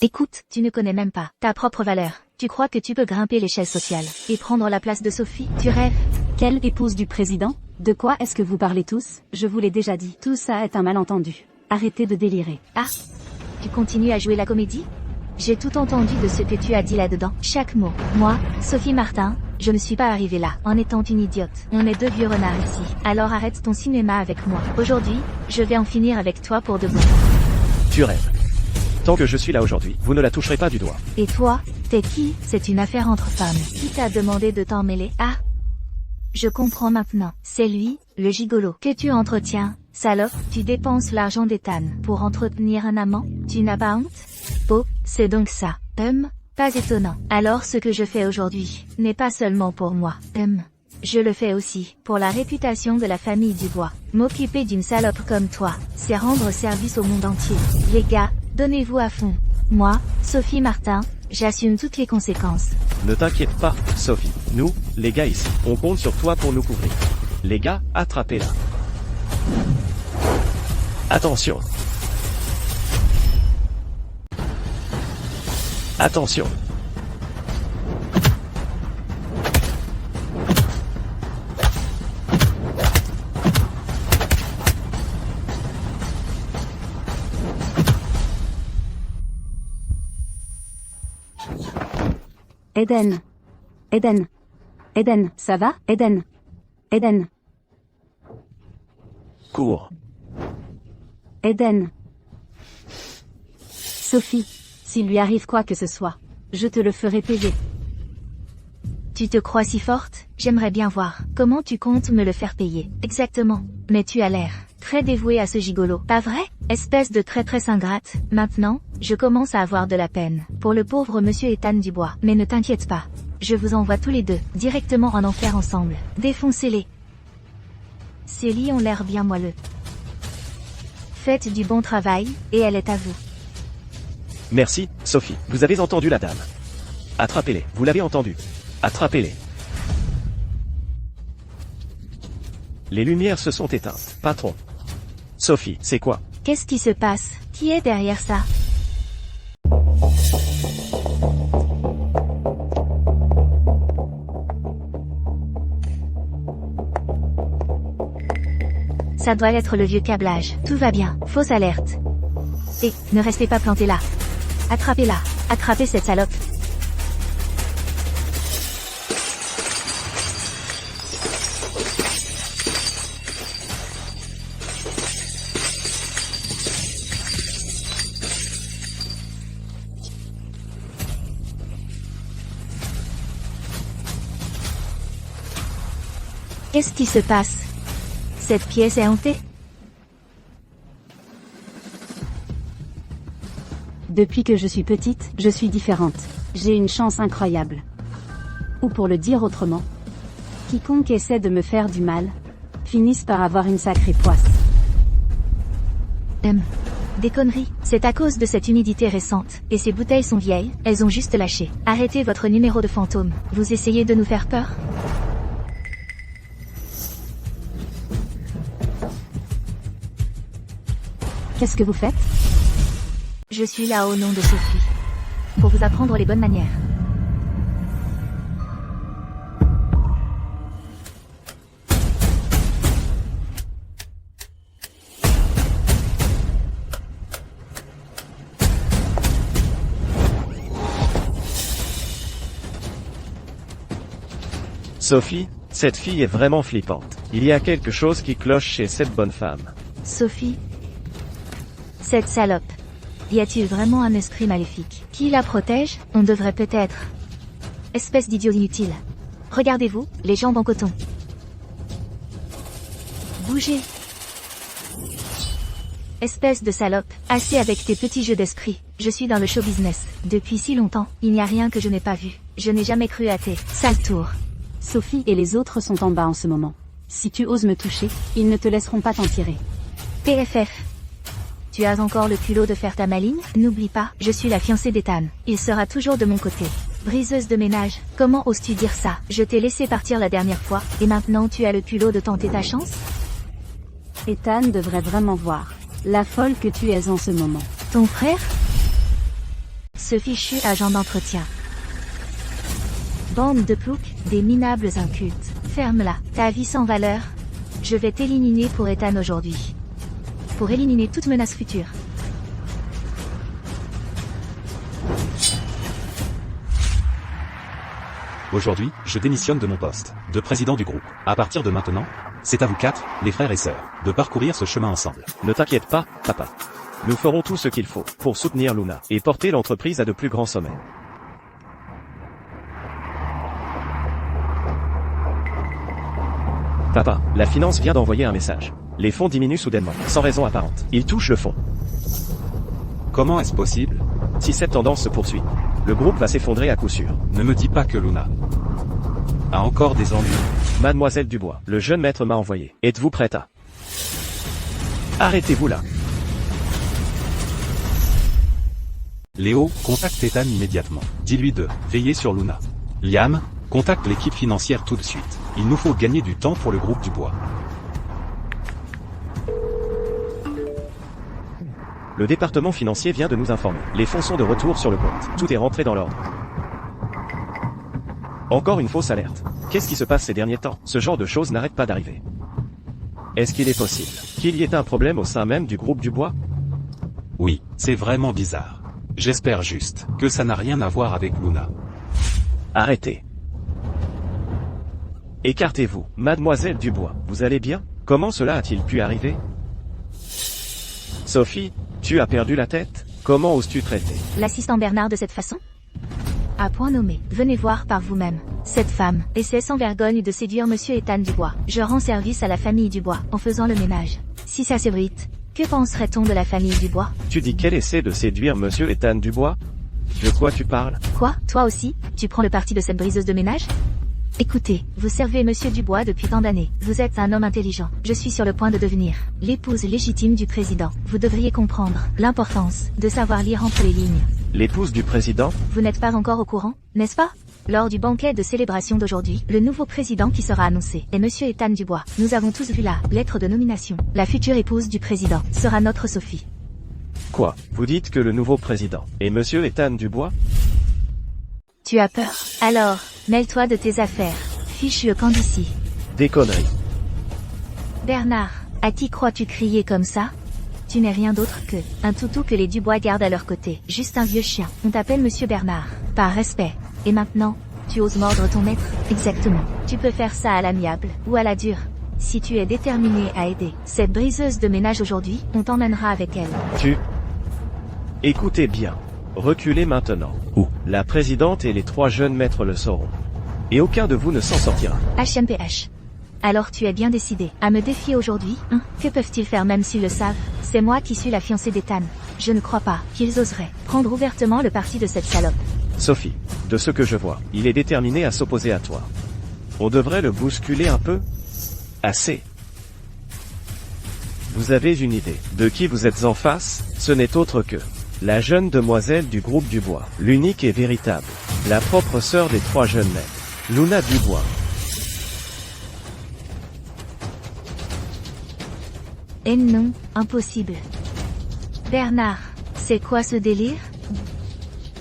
Écoute, tu ne connais même pas ta propre valeur. Tu crois que tu peux grimper l'échelle sociale et prendre la place de Sophie? Tu rêves?
Quelle épouse du président? De quoi est-ce que vous parlez tous? Je vous l'ai déjà dit, tout ça est un malentendu. Arrêtez de délirer.
Ah, tu continues à jouer la comédie? J'ai tout entendu de ce que tu as dit là-dedans, chaque mot. Moi, Sophie Martin, je ne suis pas arrivée là en étant une idiote. On est deux vieux renards ici. Alors arrête ton cinéma avec moi. Aujourd'hui, je vais en finir avec toi pour de bon.
Tu rêves. Tant que je suis là aujourd'hui, vous ne la toucherez pas du doigt.
Et toi, t'es qui? C'est une affaire entre femmes. Qui t'a demandé de t'en mêler? Ah, je comprends maintenant. C'est lui, le gigolo, que tu entretiens. Salope, tu dépenses l'argent d'Ethan pour entretenir un amant? Tu n'as pas honte? Oh, c'est donc ça. Pas étonnant. Alors ce que je fais aujourd'hui n'est pas seulement pour moi. Je le fais aussi pour la réputation de la famille Dubois. M'occuper d'une salope comme toi, c'est rendre service au monde entier. Les gars, donnez-vous à fond. Moi, Sophie Martin, j'assume toutes les conséquences.
Ne t'inquiète pas, Sophie. Nous, les gars ici, on compte sur toi pour nous couvrir. Les gars, attrapez-la. Attention. Attention.
Eden. Eden. Eden, ça va? Eden. Eden.
Cours.
Eden. Sophie, s'il lui arrive quoi que ce soit, je te le ferai payer.
Tu te crois si forte? J'aimerais bien voir comment tu comptes me le faire payer. Exactement. Mais tu as l'air très dévouée à ce gigolo, pas vrai? Espèce de traîtresse ingrate. Maintenant, je commence à avoir de la peine pour le pauvre monsieur Ethan Dubois. Mais ne t'inquiète pas, je vous envoie tous les deux directement en enfer ensemble. Défoncez-les. Ces lits ont l'air bien moelleux. Faites du bon travail, et elle est à vous.
Merci, Sophie. Vous avez entendu la dame. Attrapez-les. Vous l'avez entendu. Attrapez-les. Les lumières se sont éteintes. Patron. Sophie, c'est quoi?
Qu'est-ce qui se passe? Qui est derrière ça? Ça doit être le vieux câblage. Tout va bien. Fausse alerte. Et, ne restez pas planté là. Attrapez-la. Attrapez cette salope. Qu'est-ce qui se passe? Cette pièce est hantée?
Depuis que je suis petite, je suis différente. J'ai une chance incroyable. Ou pour le dire autrement, quiconque essaie de me faire du mal, finisse par avoir une sacrée poisse.
Des conneries. C'est à cause de cette humidité récente. Et ces bouteilles sont vieilles, elles ont juste lâché. Arrêtez votre numéro de fantôme. Vous essayez de nous faire peur?
Qu'est-ce que vous faites?
Je suis là au nom de Sophie. Pour vous apprendre les bonnes manières.
Sophie, cette fille est vraiment flippante. Il y a quelque chose qui cloche chez cette bonne femme.
Sophie. Cette salope. Y a-t-il vraiment un esprit maléfique qui la protège? On devrait peut-être... Espèce d'idiot inutile. Regardez-vous, les jambes en coton. Bougez. Espèce de salope, assez avec tes petits jeux d'esprit. Je suis dans le show business. Depuis si longtemps, il n'y a rien que je n'ai pas vu. Je n'ai jamais cru à tes sales tours.
Sophie et les autres sont en bas en ce moment. Si tu oses me toucher, ils ne te laisseront pas t'en tirer.
PFF. Tu as encore le culot de faire ta maligne? N'oublie pas, je suis la fiancée d'Ethan. Il sera toujours de mon côté. Briseuse de ménage, comment oses-tu dire ça? Je t'ai laissé partir la dernière fois, et maintenant tu as le culot de tenter ta chance?
Ethan devrait vraiment voir la folle que tu es en ce moment.
Ton frère? Ce fichu agent d'entretien. Bande de ploucs, des minables incultes. Ferme-la, ta vie sans valeur. Je vais t'éliminer pour Ethan aujourd'hui. Pour éliminer toute menace future.
Aujourd'hui, je démissionne de mon poste de président du groupe. À partir de maintenant, c'est à vous quatre, les frères et sœurs, de parcourir ce chemin ensemble.
Ne t'inquiète pas, papa. Nous ferons tout ce qu'il faut pour soutenir Luna et porter l'entreprise à de plus grands sommets. Papa, la finance vient d'envoyer un message. Les fonds diminuent soudainement, sans raison apparente. Ils touchent le fond.
Comment est-ce possible?
Si cette tendance se poursuit, le groupe va s'effondrer à coup sûr.
Ne me dis pas que Luna a encore des ennuis.
Mademoiselle Dubois, le jeune maître m'a envoyé. Êtes-vous prête à... Arrêtez-vous là.
Léo, contacte Ethan immédiatement. Dis-lui de veiller sur Luna. Liam, contacte l'équipe financière tout de suite. Il nous faut gagner du temps pour le groupe Dubois.
Le département financier vient de nous informer. Les fonds sont de retour sur le compte. Tout est rentré dans l'ordre. Encore une fausse alerte. Qu'est-ce qui se passe ces derniers temps? Ce genre de choses n'arrête pas d'arriver. Est-ce qu'il est possible qu'il y ait un problème au sein même du groupe Dubois?
Oui, c'est vraiment bizarre. J'espère juste que ça n'a rien à voir avec Luna.
Arrêtez. Écartez-vous. Mademoiselle Dubois, vous allez bien? Comment cela a-t-il pu arriver? Sophie, tu as perdu la tête? Comment oses-tu traiter
L'assistant Bernard de cette façon? À point nommé, venez voir par vous-même. Cette femme essaie sans vergogne de séduire monsieur Ethan Dubois. Je rends service à la famille Dubois en faisant le ménage. Si ça s'ébruite, que penserait-on de la famille Dubois?
Tu dis qu'elle essaie de séduire monsieur Ethan Dubois? De quoi tu parles?
Quoi? Toi aussi? Tu prends le parti de cette briseuse de ménage? Écoutez, vous servez Monsieur Dubois depuis tant d'années. Vous êtes un homme intelligent. Je suis sur le point de devenir l'épouse légitime du président. Vous devriez comprendre l'importance de savoir lire entre les lignes.
L'épouse du président?
Vous n'êtes pas encore au courant, n'est-ce pas? Lors du banquet de célébration d'aujourd'hui, le nouveau président qui sera annoncé est Monsieur Ethan Dubois. Nous avons tous vu la lettre de nomination. La future épouse du président sera notre Sophie.
Quoi? Vous dites que le nouveau président est Monsieur Ethan Dubois?
Tu as peur? Alors, mêle-toi de tes affaires. Fichu camp d'ici.
Des conneries.
Bernard, à qui crois-tu crier comme ça? Tu n'es rien d'autre que un toutou que les Dubois gardent à leur côté. Juste un vieux chien. On t'appelle Monsieur Bernard. Par respect. Et maintenant, tu oses mordre ton maître? Exactement. Tu peux faire ça à l'amiable, ou à la dure. Si tu es déterminé à aider cette briseuse de ménage aujourd'hui, on t'emmènera avec elle.
Écoutez bien. Reculez maintenant.
Où?
La présidente et les 3 jeunes maîtres le sauront. Et aucun de vous ne s'en sortira.
HMPH. Alors tu es bien décidé à me défier aujourd'hui, hein? Que peuvent-ils faire même s'ils le savent? C'est moi qui suis la fiancée d'Ethan. Je ne crois pas qu'ils oseraient prendre ouvertement le parti de cette salope.
Sophie, de ce que je vois, il est déterminé à s'opposer à toi. On devrait le bousculer un peu? Assez. Vous avez une idée de qui vous êtes en face? Ce n'est autre que la jeune demoiselle du groupe Dubois, l'unique et véritable, la propre sœur des 3 jeunes maîtres, Luna Dubois.
Eh non, impossible. Bernard, c'est quoi ce délire?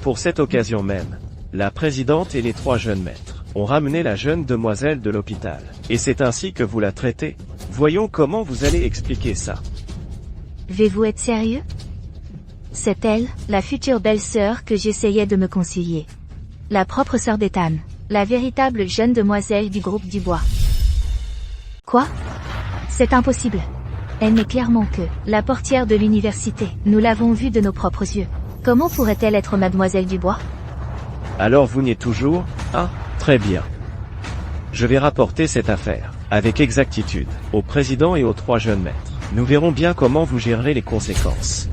Pour cette occasion même, la présidente et les 3 jeunes maîtres ont ramené la jeune demoiselle de l'hôpital. Et c'est ainsi que vous la traitez? Voyons comment vous allez expliquer ça.
Vais-vous être sérieux? C'est elle, la future belle-sœur que j'essayais de me concilier. La propre sœur d'Ethan. La véritable jeune demoiselle du groupe Dubois. Quoi? C'est impossible. Elle n'est clairement que la portière de l'université. Nous l'avons vue de nos propres yeux. Comment pourrait-elle être mademoiselle Dubois?
Alors vous niez toujours? Ah, très bien. Je vais rapporter cette affaire, avec exactitude, au président et aux 3 jeunes maîtres. Nous verrons bien comment vous gérerez les conséquences.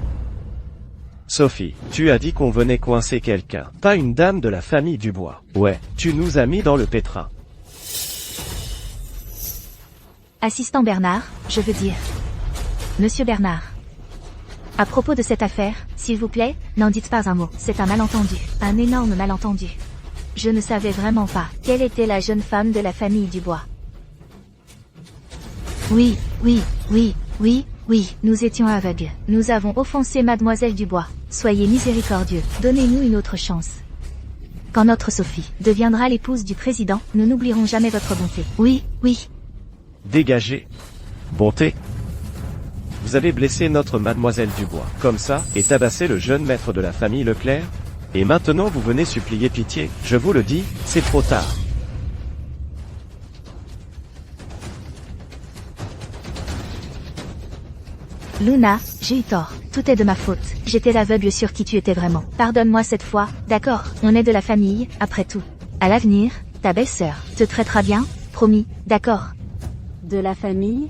Sophie, tu as dit qu'on venait coincer quelqu'un, pas une dame de la famille Dubois. Ouais, tu nous as mis dans le pétrin.
Assistant Bernard, je veux dire. Monsieur Bernard. À propos de cette affaire, s'il vous plaît, n'en dites pas un mot. C'est un malentendu. Un énorme malentendu. Je ne savais vraiment pas quelle était la jeune femme de la famille Dubois. Oui, nous étions aveugles. Nous avons offensé mademoiselle Dubois. Soyez miséricordieux, donnez-nous une autre chance. Quand notre Sophie deviendra l'épouse du président, nous n'oublierons jamais votre bonté. Oui.
Dégagez. Bonté. Vous avez blessé notre mademoiselle Dubois, comme ça, et tabassé le jeune maître de la famille Leclerc? Et maintenant vous venez supplier pitié? Je vous le dis, c'est trop tard.
Luna, j'ai eu tort. Tout est de ma faute. J'étais aveugle sur qui tu étais vraiment. Pardonne-moi cette fois, d'accord? On est de la famille, après tout. À l'avenir, ta belle-sœur te traitera bien, promis, d'accord?
De la famille?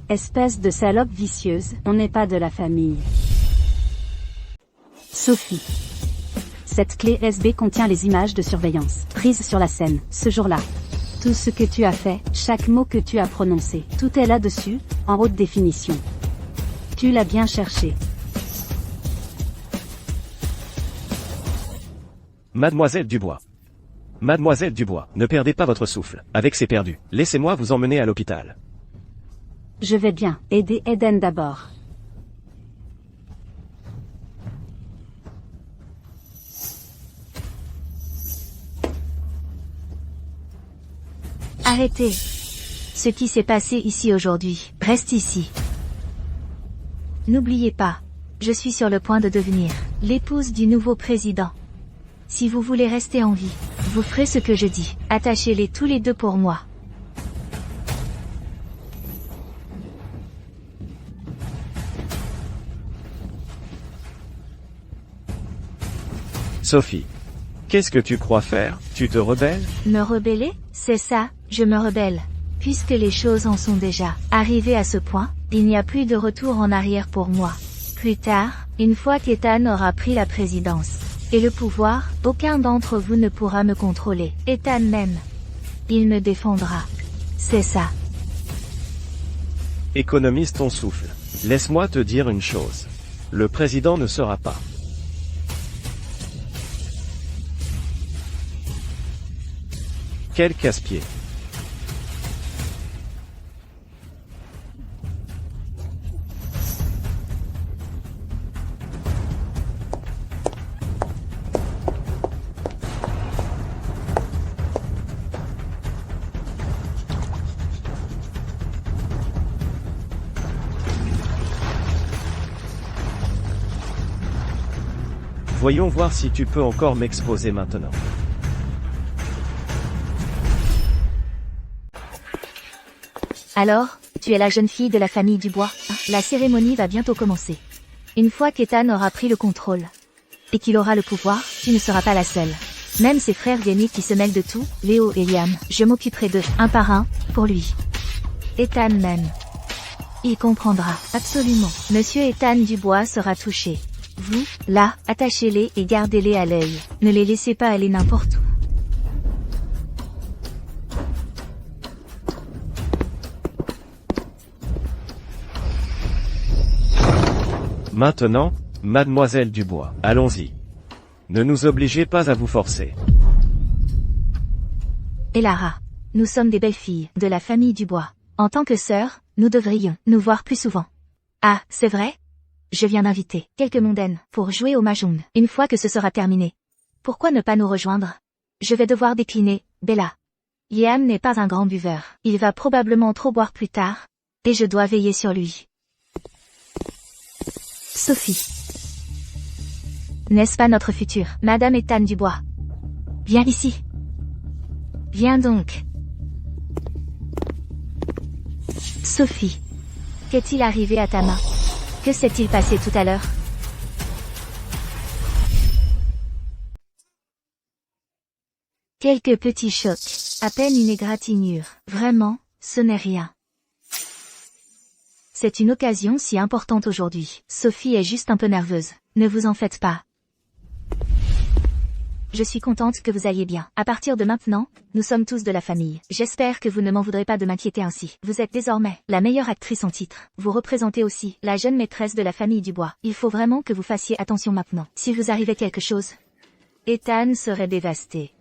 Espèce de salope vicieuse, on n'est pas de la famille. Sophie. Cette clé USB contient les images de surveillance, prises sur la scène, ce jour-là. Tout ce que tu as fait, chaque mot que tu as prononcé, tout est là-dessus, en haute définition. Tu l'as bien cherché.
Mademoiselle Dubois. Mademoiselle Dubois, ne perdez pas votre souffle. Avec c'est perdu. Laissez-moi vous emmener à l'hôpital.
Je vais bien, aider Eden d'abord.
Arrêtez. Ce qui s'est passé ici aujourd'hui, reste ici. N'oubliez pas, je suis sur le point de devenir l'épouse du nouveau président. Si vous voulez rester en vie, vous ferez ce que je dis. Attachez-les tous les 2 pour moi.
Sophie. Qu'est-ce que tu crois faire? Tu te rebelles?
Me rebeller? C'est ça, je me rebelle. Puisque les choses en sont déjà arrivées à ce point, il n'y a plus de retour en arrière pour moi. Plus tard, une fois qu'Ethan aura pris la présidence, Et le pouvoir, aucun d'entre vous ne pourra me contrôler. Ethan même. Il me défendra. C'est ça.
Économise ton souffle. Laisse-moi te dire une chose. Le président ne sera pas. Quel casse-pied. Voyons voir si tu peux encore m'exposer maintenant.
Alors, tu es la jeune fille de la famille Dubois. La cérémonie va bientôt commencer. Une fois qu'Ethan aura pris le contrôle et qu'il aura le pouvoir, tu ne seras pas la seule. Même ses frères aînés qui se mêlent de tout, Léo et Liam, je m'occuperai d'eux, un par un, pour lui. Ethan même. Il comprendra, absolument. Monsieur Ethan Dubois sera touché. Vous, là, attachez-les et gardez-les à l'œil. Ne les laissez pas aller n'importe où.
Maintenant, mademoiselle Dubois, allons-y. Ne nous obligez pas à vous forcer.
Et Lara, nous sommes des belles filles de la famille Dubois. En tant que sœurs, nous devrions nous voir plus souvent. Ah, c'est vrai? Je viens d'inviter quelques mondaines pour jouer au Mahjong. Une fois que ce sera terminé, pourquoi ne pas nous rejoindre? Je vais devoir décliner, Bella. Liam n'est pas un grand buveur. Il va probablement trop boire plus tard, et je dois veiller sur lui. Sophie. N'est-ce pas notre future, Madame Ethan Dubois? Viens ici. Viens donc. Sophie. Qu'est-il arrivé à ta main? Que s'est-il passé tout à l'heure? Quelques petits chocs, à peine une égratignure. Vraiment, ce n'est rien. C'est une occasion si importante aujourd'hui. Sophie est juste un peu nerveuse. Ne vous en faites pas. Je suis contente que vous alliez bien. À partir de maintenant, nous sommes tous de la famille. J'espère que vous ne m'en voudrez pas de m'inquiéter ainsi. Vous êtes désormais la meilleure actrice en titre. Vous représentez aussi la jeune maîtresse de la famille Dubois. Il faut vraiment que vous fassiez attention maintenant. Si vous arrivait quelque chose, Ethan serait dévasté.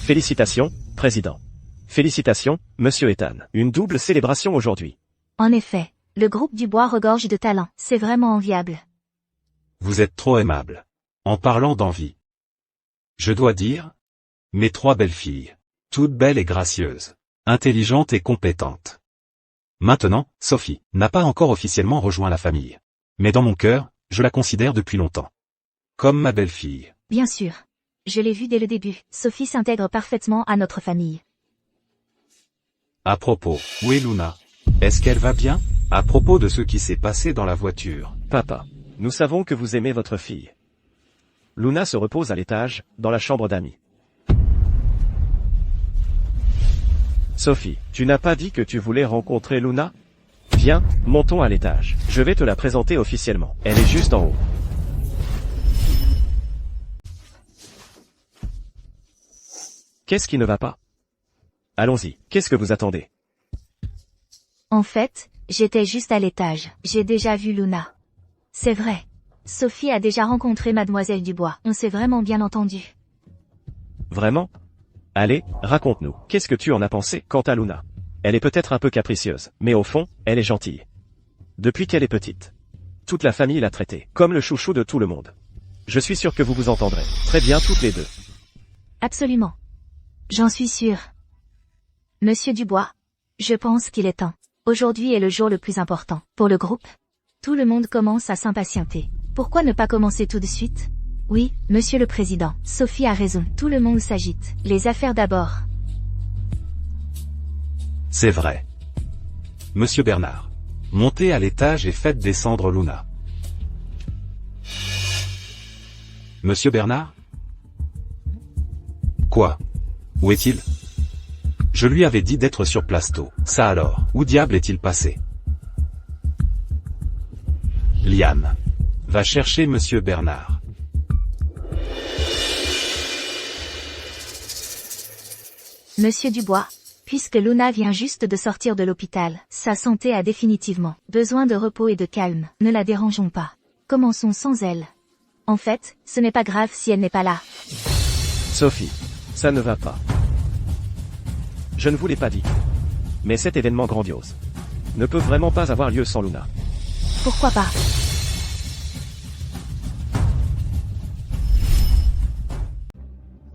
Félicitations, président. Félicitations, monsieur Ethan. Une double célébration aujourd'hui.
En effet, le groupe Dubois regorge de talent. C'est vraiment enviable.
Vous êtes trop aimable. En parlant d'envie. Je dois dire, mes 3 belles filles. Toutes belles et gracieuses. Intelligentes et compétentes. Maintenant, Sophie n'a pas encore officiellement rejoint la famille. Mais dans mon cœur, je la considère depuis longtemps. Comme ma belle-fille.
Bien sûr. Je l'ai vu dès le début. Sophie s'intègre parfaitement à notre famille.
À propos, où est Luna? Est-ce qu'elle va bien? À propos de ce qui s'est passé dans la voiture.
Papa, nous savons que vous aimez votre fille. Luna se repose à l'étage, dans la chambre d'amis. Sophie, tu n'as pas dit que tu voulais rencontrer Luna? Viens, montons à l'étage. Je vais te la présenter officiellement. Elle est juste en haut. Qu'est-ce qui ne va pas? Allons-y, qu'est-ce que vous attendez?
En fait, j'étais juste à l'étage. J'ai déjà vu Luna. C'est vrai. Sophie a déjà rencontré Mademoiselle Dubois. On s'est vraiment bien entendu.
Vraiment? Allez, raconte-nous. Qu'est-ce que tu en as pensé quant à Luna? Elle est peut-être un peu capricieuse, mais au fond, elle est gentille. Depuis qu'elle est petite, toute la famille l'a traitée comme le chouchou de tout le monde. Je suis sûr que vous vous entendrez très bien toutes les deux.
Absolument. J'en suis sûre. Monsieur Dubois, je pense qu'il est temps. Aujourd'hui est le jour le plus important pour le groupe. Tout le monde commence à s'impatienter. Pourquoi ne pas commencer tout de suite? Oui, monsieur le président, Sophie a raison. Tout le monde s'agite. Les affaires d'abord.
C'est vrai. Monsieur Bernard. Montez à l'étage et faites descendre Luna. Monsieur Bernard? Quoi? Où est-il? Je lui avais dit d'être sur place tôt. Ça alors, où diable est-il passé? Liam. Va chercher Monsieur Bernard.
Monsieur Dubois, puisque Luna vient juste de sortir de l'hôpital, sa santé a définitivement besoin de repos et de calme. Ne la dérangeons pas. Commençons sans elle. En fait, ce n'est pas grave si elle n'est pas là.
Sophie, ça ne va pas. Je ne vous l'ai pas dit. Mais cet événement grandiose ne peut vraiment pas avoir lieu sans Luna.
Pourquoi pas?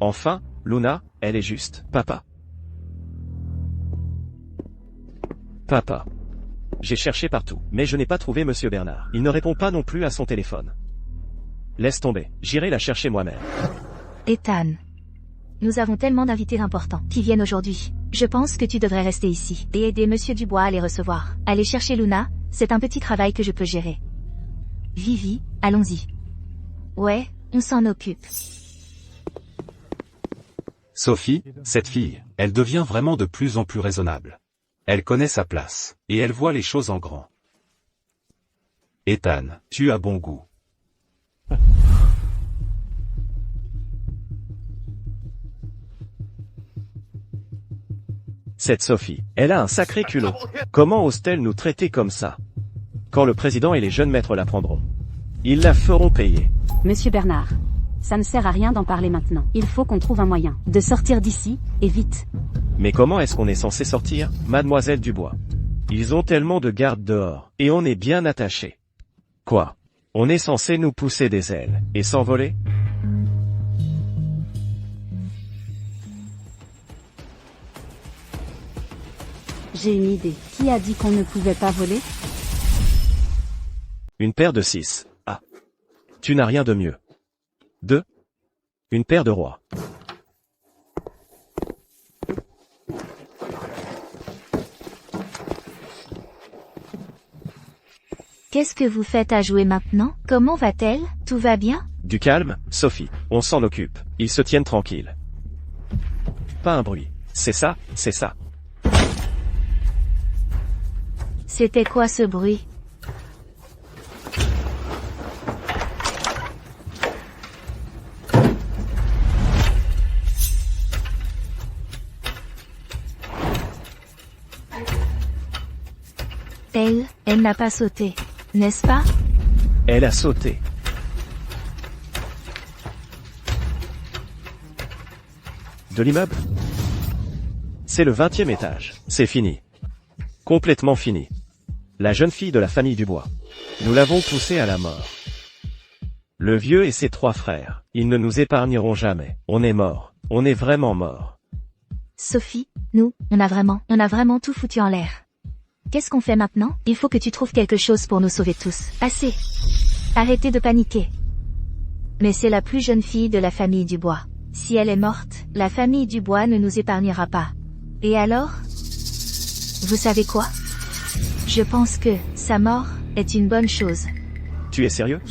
Enfin, Luna, elle est juste. Papa. Papa. J'ai cherché partout, mais je n'ai pas trouvé Monsieur Bernard. Il ne répond pas non plus à son téléphone. Laisse tomber, j'irai la chercher moi-même.
Ethan. Nous avons tellement d'invités importants qui viennent aujourd'hui. Je pense que tu devrais rester ici et aider Monsieur Dubois à les recevoir. Aller chercher Luna, c'est un petit travail que je peux gérer. Vivi, allons-y. Ouais, on s'en occupe.
Sophie, cette fille, elle devient vraiment de plus en plus raisonnable. Elle connaît sa place, et elle voit les choses en grand. Ethan, tu as bon goût.
Cette Sophie, elle a un sacré culot. Comment ose-t-elle nous traiter comme ça? Quand le président et les jeunes maîtres la prendront, ils la feront payer.
Monsieur Bernard, ça ne sert à rien d'en parler maintenant. Il faut qu'on trouve un moyen de sortir d'ici, et vite.
Mais comment est-ce qu'on est censé sortir, mademoiselle Dubois? Ils ont tellement de gardes dehors, et on est bien attachés. Quoi? On est censé nous pousser des ailes, et s'envoler?
J'ai une idée. Qui a dit qu'on ne pouvait pas voler?
Une paire de 6. Ah. Tu n'as rien de mieux. 2. Une paire de rois.
Qu'est-ce que vous faites à jouer maintenant? Comment va-t-elle? Tout va bien?
Du calme, Sophie. On s'en occupe. Ils se tiennent tranquilles. Pas un bruit. C'est ça, c'est ça.
C'était quoi ce bruit? Elle n'a pas sauté, n'est-ce pas?
Elle a sauté. De l'immeuble? C'est le 20e étage. C'est fini. Complètement fini. La jeune fille de la famille Dubois. Nous l'avons poussée à la mort. Le vieux et ses 3 frères. Ils ne nous épargneront jamais. On est mort. On est vraiment mort.
Sophie, on a vraiment tout foutu en l'air. Qu'est-ce qu'on fait maintenant? Il faut que tu trouves quelque chose pour nous sauver tous. Assez. Arrêtez de paniquer. Mais c'est la plus jeune fille de la famille Dubois. Si elle est morte, la famille Dubois ne nous épargnera pas. Et alors? Vous savez quoi? Je pense que sa mort est une bonne chose.
Tu es sérieux?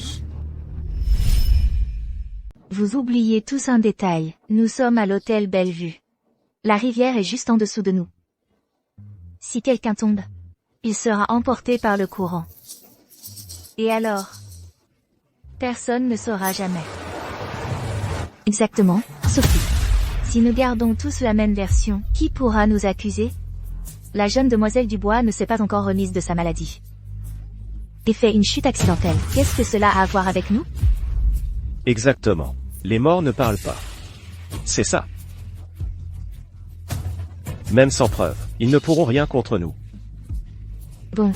Vous oubliez tous un détail. Nous sommes à l'hôtel Bellevue. La rivière est juste en dessous de nous. Si quelqu'un tombe, il sera emporté par le courant. Et alors? Personne ne saura jamais. Exactement, Sophie. Si nous gardons tous la même version, qui pourra nous accuser? La jeune demoiselle Dubois ne s'est pas encore remise de sa maladie. Et fait une chute accidentelle. Qu'est-ce que cela a à voir avec nous?
Exactement. Les morts ne parlent pas. C'est ça. Même sans preuve, ils ne pourront rien contre nous.
Bon.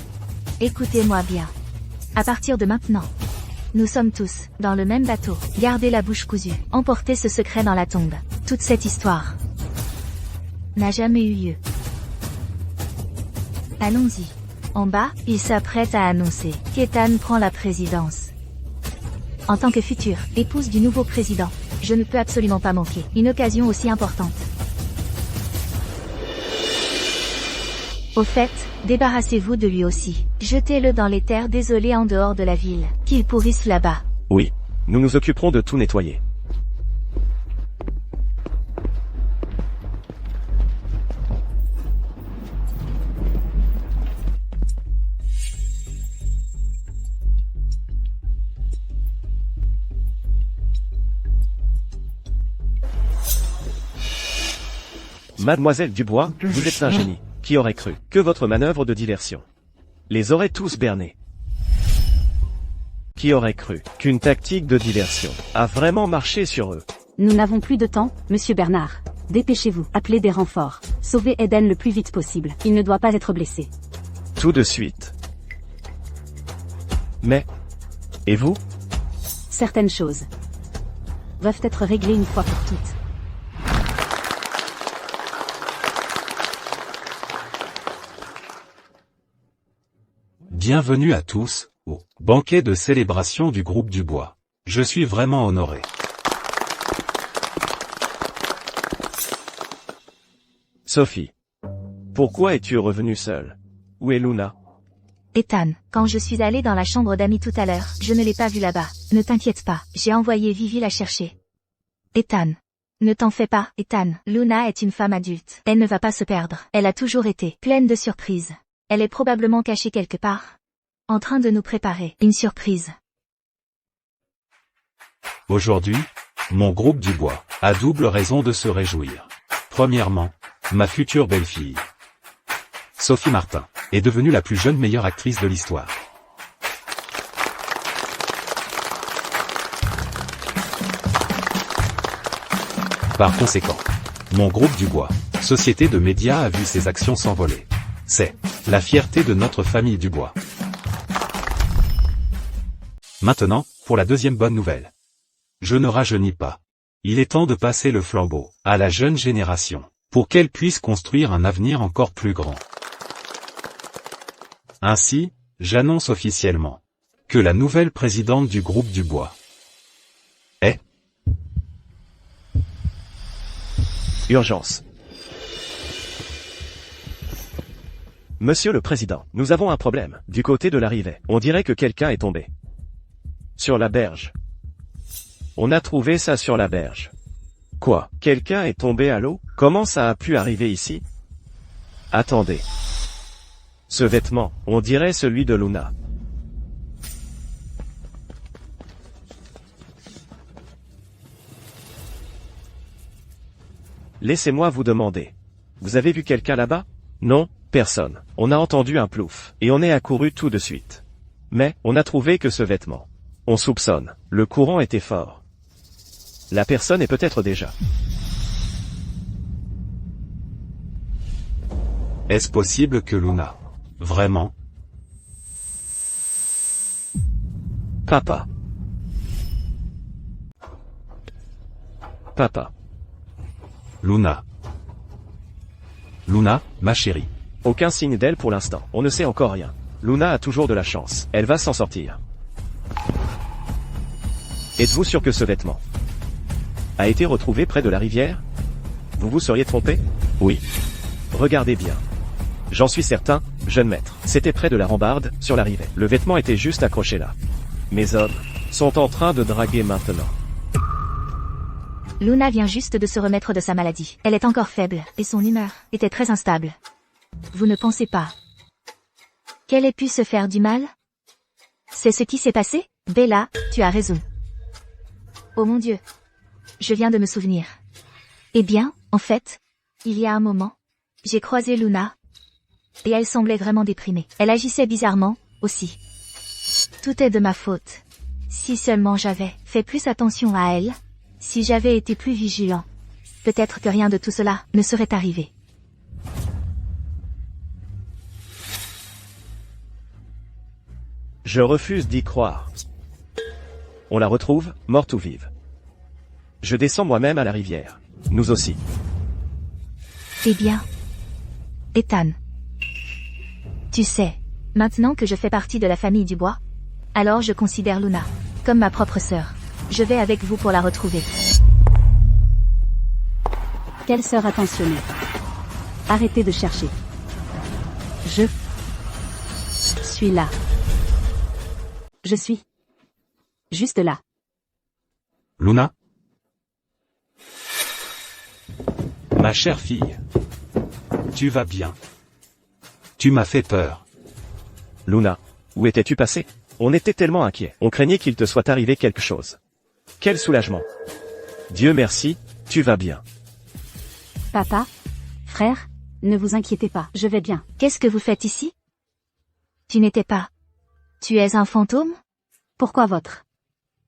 Écoutez-moi bien. À partir de maintenant, nous sommes tous dans le même bateau. Gardez la bouche cousue. Emportez ce secret dans la tombe. Toute cette histoire n'a jamais eu lieu. Allons-y. En bas, il s'apprête à annoncer qu'Ethan prend la présidence. En tant que future épouse du nouveau président, je ne peux absolument pas manquer une occasion aussi importante. Au fait, débarrassez-vous de lui aussi. Jetez-le dans les terres désolées en dehors de la ville. Qu'il pourrisse là-bas.
Oui. Nous nous occuperons de tout nettoyer. Mademoiselle Dubois, vous êtes un génie. Qui aurait cru que votre manœuvre de diversion les aurait tous bernés? Qui aurait cru qu'une tactique de diversion a vraiment marché sur eux?
Nous n'avons plus de temps, monsieur Bernard. Dépêchez-vous, appelez des renforts. Sauvez Eden le plus vite possible. Il ne doit pas être blessé.
Tout de suite. Mais, et vous?
Certaines choses doivent être réglées une fois pour toutes.
Bienvenue à tous, au banquet de célébration du groupe Dubois. Je suis vraiment honoré.
Sophie. Pourquoi es-tu revenue seule? Où est Luna?
Ethan, quand je suis allée dans la chambre d'amis tout à l'heure, je ne l'ai pas vue là-bas. Ne t'inquiète pas, j'ai envoyé Vivi la chercher. Ethan. Ne t'en fais pas, Ethan. Luna est une femme adulte. Elle ne va pas se perdre. Elle a toujours été pleine de surprises. Elle est probablement cachée quelque part, en train de nous préparer une surprise.
Aujourd'hui, mon groupe Dubois a double raison de se réjouir. Premièrement, ma future belle-fille, Sophie Martin, est devenue la plus jeune meilleure actrice de l'histoire. Par conséquent, mon groupe Dubois, société de médias, a vu ses actions s'envoler. C'est la fierté de notre famille Dubois. Maintenant, pour la deuxième bonne nouvelle. Je ne rajeunis pas. Il est temps de passer le flambeau à la jeune génération, pour qu'elle puisse construire un avenir encore plus grand. Ainsi, j'annonce officiellement que la nouvelle présidente du groupe Dubois est...
Urgence. Monsieur le Président, nous avons un problème. Du côté de la rive, on dirait que quelqu'un est tombé. Sur la berge. On a trouvé ça sur la berge. Quoi? Quelqu'un est tombé à l'eau? Comment ça a pu arriver ici? Attendez. Ce vêtement, on dirait celui de Luna. Laissez-moi vous demander. Vous avez vu quelqu'un là-bas? Non, personne. On a entendu un plouf, et on est accouru tout de suite. Mais, on a trouvé que ce vêtement. On soupçonne. Le courant était fort. La personne est peut-être déjà.
Est-ce possible que Luna... Vraiment?
Papa. Papa.
Luna. Luna, ma chérie.
Aucun signe d'elle pour l'instant. On ne sait encore rien. Luna a toujours de la chance. Elle va s'en sortir. Êtes-vous sûr que ce vêtement a été retrouvé près de la rivière? Vous vous seriez trompé? Oui. Regardez bien. J'en suis certain, jeune maître. C'était près de la rambarde, sur la rive. Le vêtement était juste accroché là. Mes hommes sont en train de draguer maintenant.
Luna vient juste de se remettre de sa maladie. Elle est encore faible, et son humeur était très instable. Vous ne pensez pas qu'elle ait pu se faire du mal? C'est ce qui s'est passé? Bella, tu as raison. Oh mon Dieu. Je viens de me souvenir. Eh bien, en fait, il y a un moment, j'ai croisé Luna, et elle semblait vraiment déprimée. Elle agissait bizarrement, aussi. Tout est de ma faute. Si seulement j'avais fait plus attention à elle, si j'avais été plus vigilant, peut-être que rien de tout cela ne serait arrivé.
Je refuse d'y croire. On la retrouve, morte ou vive. Je descends moi-même à la rivière. Nous aussi.
Eh bien, Ethan. Tu sais, maintenant que je fais partie de la famille Dubois, alors je considère Luna comme ma propre sœur. Je vais avec vous pour la retrouver.
Quelle sœur attentionnée. Arrêtez de chercher. Je suis là. Je suis juste là.
Luna? Ma chère fille. Tu vas bien. Tu m'as fait peur.
Luna, où étais-tu passé? On était tellement inquiets. On craignait qu'il te soit arrivé quelque chose. Quel soulagement. Dieu merci, tu vas bien.
Papa? Frère? Ne vous inquiétez pas, je vais bien.
Qu'est-ce que vous faites ici? Tu n'étais pas. Tu es un fantôme?
Pourquoi votre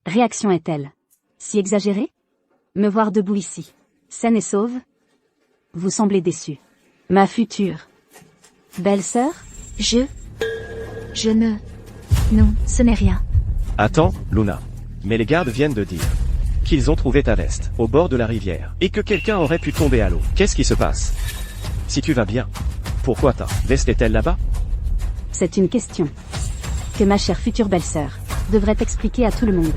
réaction est-elle si exagérée? Me voir debout ici, saine et sauve? Vous semblez déçu. Ma future belle-sœur?
Je ne... Non, ce n'est rien.
Attends, Luna. Mais les gardes viennent de dire qu'ils ont trouvé ta veste au bord de la rivière et que quelqu'un aurait pu tomber à l'eau. Qu'est-ce qui se passe? Si tu vas bien, pourquoi ta veste est-elle là-bas?
C'est une question que ma chère future belle-sœur devrait expliquer à tout le monde.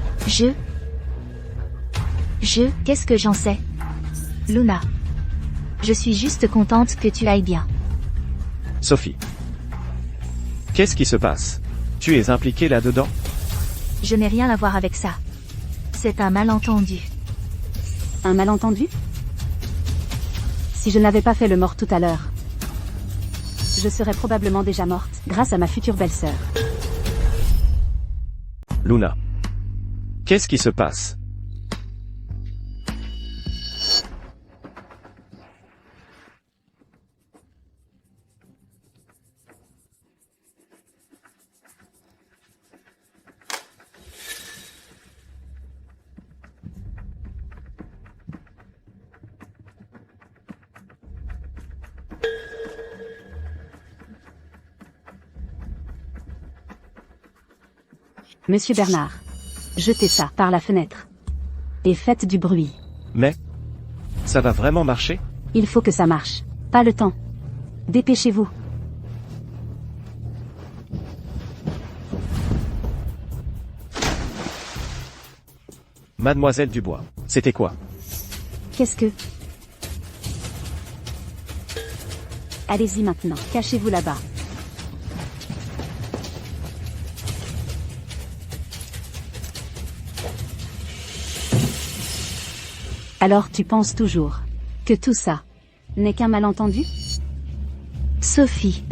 Qu'est-ce que j'en sais? Luna. Je suis juste contente que tu ailles bien.
Sophie. Qu'est-ce qui se passe? Tu es impliquée là-dedans?
Je n'ai rien à voir avec ça. C'est un malentendu.
Un malentendu? Si je n'avais pas fait le mort tout à l'heure, je serais probablement déjà morte, grâce à ma future belle-sœur.
Luna. Qu'est-ce qui se passe?
Monsieur Bernard, jetez ça par la fenêtre. Et faites du bruit.
Mais ça va vraiment marcher?
Il faut que ça marche. Pas le temps. Dépêchez-vous.
Mademoiselle Dubois, c'était quoi?
Qu'est-ce que... Allez-y maintenant, cachez-vous là-bas. Alors tu penses toujours que tout ça n'est qu'un malentendu?
Sophie.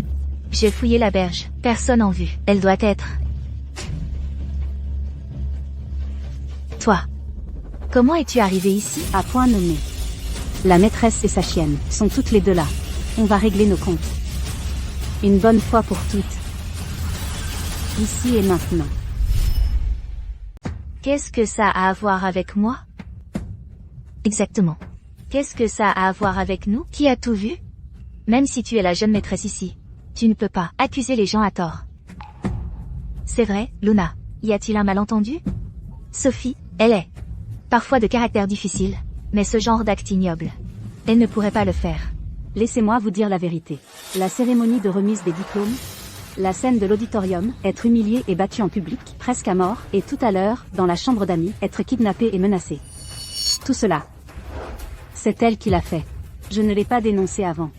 J'ai fouillé la berge. Personne en vue. Elle doit être... Toi. Comment es-tu arrivé ici?
À point nommé. La maîtresse et sa chienne sont toutes les deux là. On va régler nos comptes. Une bonne fois pour toutes. Ici et maintenant.
Qu'est-ce que ça a à voir avec moi? Exactement. Qu'est-ce que ça a à voir avec nous? Qui a tout vu? Même si tu es la jeune maîtresse ici, tu ne peux pas accuser les gens à tort. C'est vrai, Luna. Y a-t-il un malentendu? Sophie, elle est parfois de caractère difficile, mais ce genre d'acte ignoble, elle ne pourrait pas le faire.
Laissez-moi vous dire la vérité. La cérémonie de remise des diplômes, la scène de l'auditorium, être humilié et battu en public, presque à mort, et tout à l'heure, dans la chambre d'amis, être kidnappé et menacé. Tout cela. C'est elle qui l'a fait. Je ne l'ai pas dénoncé avant.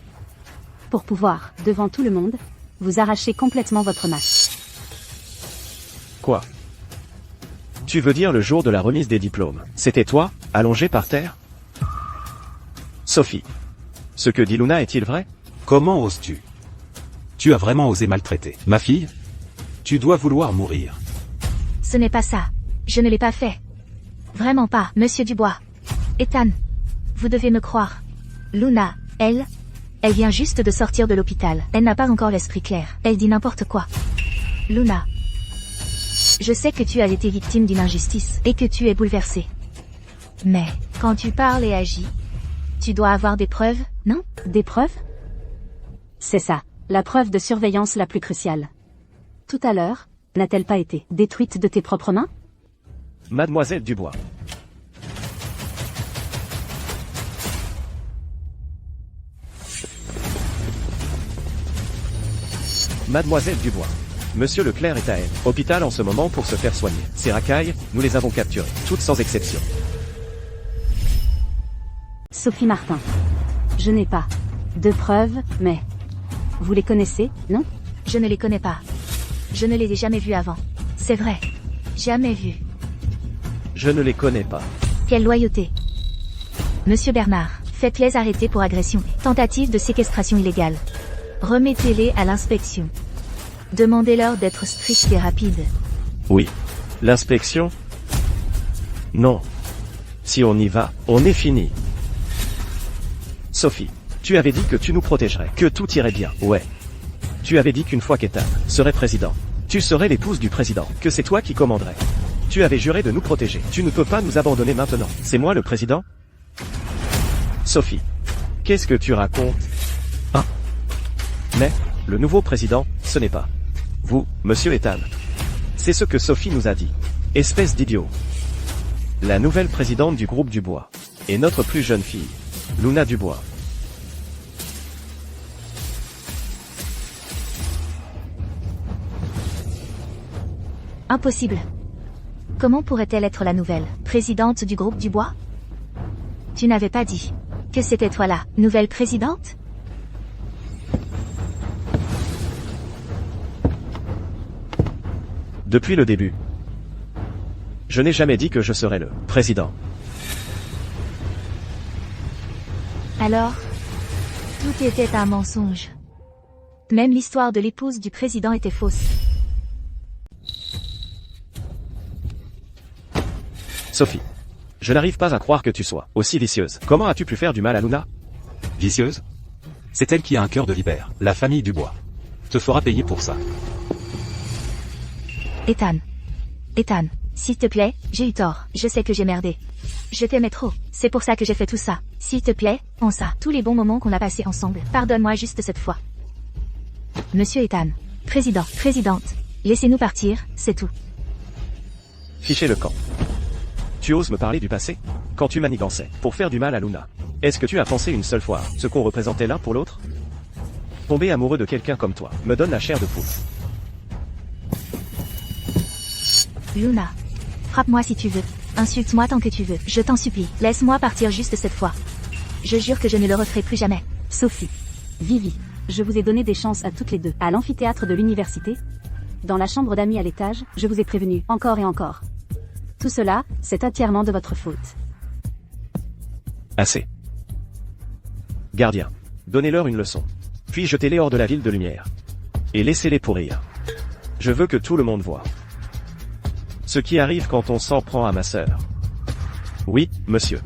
Pour pouvoir, devant tout le monde, vous arracher complètement votre masque.
Quoi? Tu veux dire le jour de la remise des diplômes? C'était toi, allongé par terre? Sophie. Ce que dit Luna est-il vrai?
Comment oses-tu? Tu as vraiment osé maltraiter ma fille? Tu dois vouloir mourir.
Ce n'est pas ça. Je ne l'ai pas fait. Vraiment pas, Monsieur Dubois. Ethan. Vous devez me croire. Luna, elle vient juste de sortir de l'hôpital. Elle n'a pas encore l'esprit clair. Elle dit n'importe quoi. Luna. Je sais que tu as été victime d'une injustice et que tu es bouleversée. Mais, quand tu parles et agis, tu dois avoir des preuves, non?
Des preuves? C'est ça, la preuve de surveillance la plus cruciale. Tout à l'heure, n'a-t-elle pas été détruite de tes propres mains?
Mademoiselle Dubois. Mademoiselle Dubois. Monsieur Leclerc est à elle. Hôpital en ce moment pour se faire soigner. Ces racailles, nous les avons capturées, toutes sans exception.
Sophie Martin. Je n'ai pas de preuves, mais... Vous les connaissez, non?
Je ne les connais pas. Je ne les ai jamais vus avant. C'est vrai. Jamais vus.
Je ne les connais pas.
Quelle loyauté. Monsieur Bernard, faites-les arrêter pour agression. Tentative de séquestration illégale. Remettez-les à l'inspection. Demandez-leur d'être stricts et rapides.
Oui. L'inspection? Non. Si on y va, on est fini. Sophie, tu avais dit que tu nous protégerais, que tout irait bien, ouais. Tu avais dit qu'une fois qu'Ethan serait président, tu serais l'épouse du président, que c'est toi qui commanderais. Tu avais juré de nous protéger. Tu ne peux pas nous abandonner maintenant. C'est moi le président? Sophie, qu'est-ce que tu racontes? Hein? Mais, le nouveau président, ce n'est pas vous, monsieur Ethan. C'est ce que Sophie nous a dit. Espèce d'idiot. La nouvelle présidente du groupe Dubois. Et notre plus jeune fille, Luna Dubois.
Impossible. Comment pourrait-elle être la nouvelle présidente du groupe Dubois? Tu n'avais pas dit que c'était toi la nouvelle présidente?
Depuis le début, je n'ai jamais dit que je serais le président.
Alors, tout était un mensonge. Même l'histoire de l'épouse du président était fausse.
Sophie, je n'arrive pas à croire que tu sois aussi vicieuse. Comment as-tu pu faire du mal à Luna?
Vicieuse? C'est elle qui a un cœur de vipère. La famille Dubois te fera payer pour ça.
Ethan. Ethan, s'il te plaît, j'ai eu tort. Je sais que j'ai merdé. Je t'aimais trop. C'est pour ça que j'ai fait tout ça. S'il te plaît, pense à tous les bons moments qu'on a passés ensemble. Pardonne-moi juste cette fois. Monsieur Ethan. Présidente. Laissez-nous partir, c'est tout.
Fichez le camp. Tu oses me parler du passé? Quand tu manigançais pour faire du mal à Luna. Est-ce que tu as pensé une seule fois ce qu'on représentait l'un pour l'autre? Tomber amoureux de quelqu'un comme toi me donne la chair de poule.
Luna. Frappe-moi si tu veux. Insulte-moi tant que tu veux. Je t'en supplie. Laisse-moi partir juste cette fois. Je jure que je ne le referai plus jamais.
Sophie. Vivi. Je vous ai donné des chances à toutes les deux. À l'amphithéâtre de l'université. Dans la chambre d'amis à l'étage, je vous ai prévenu, encore et encore. Tout cela, c'est entièrement de votre faute.
Assez. Gardien, donnez-leur une leçon. Puis jetez-les hors de la ville de lumière. Et laissez-les pourrir. Je veux que tout le monde voie ce qui arrive quand on s'en prend à ma sœur. Oui, monsieur.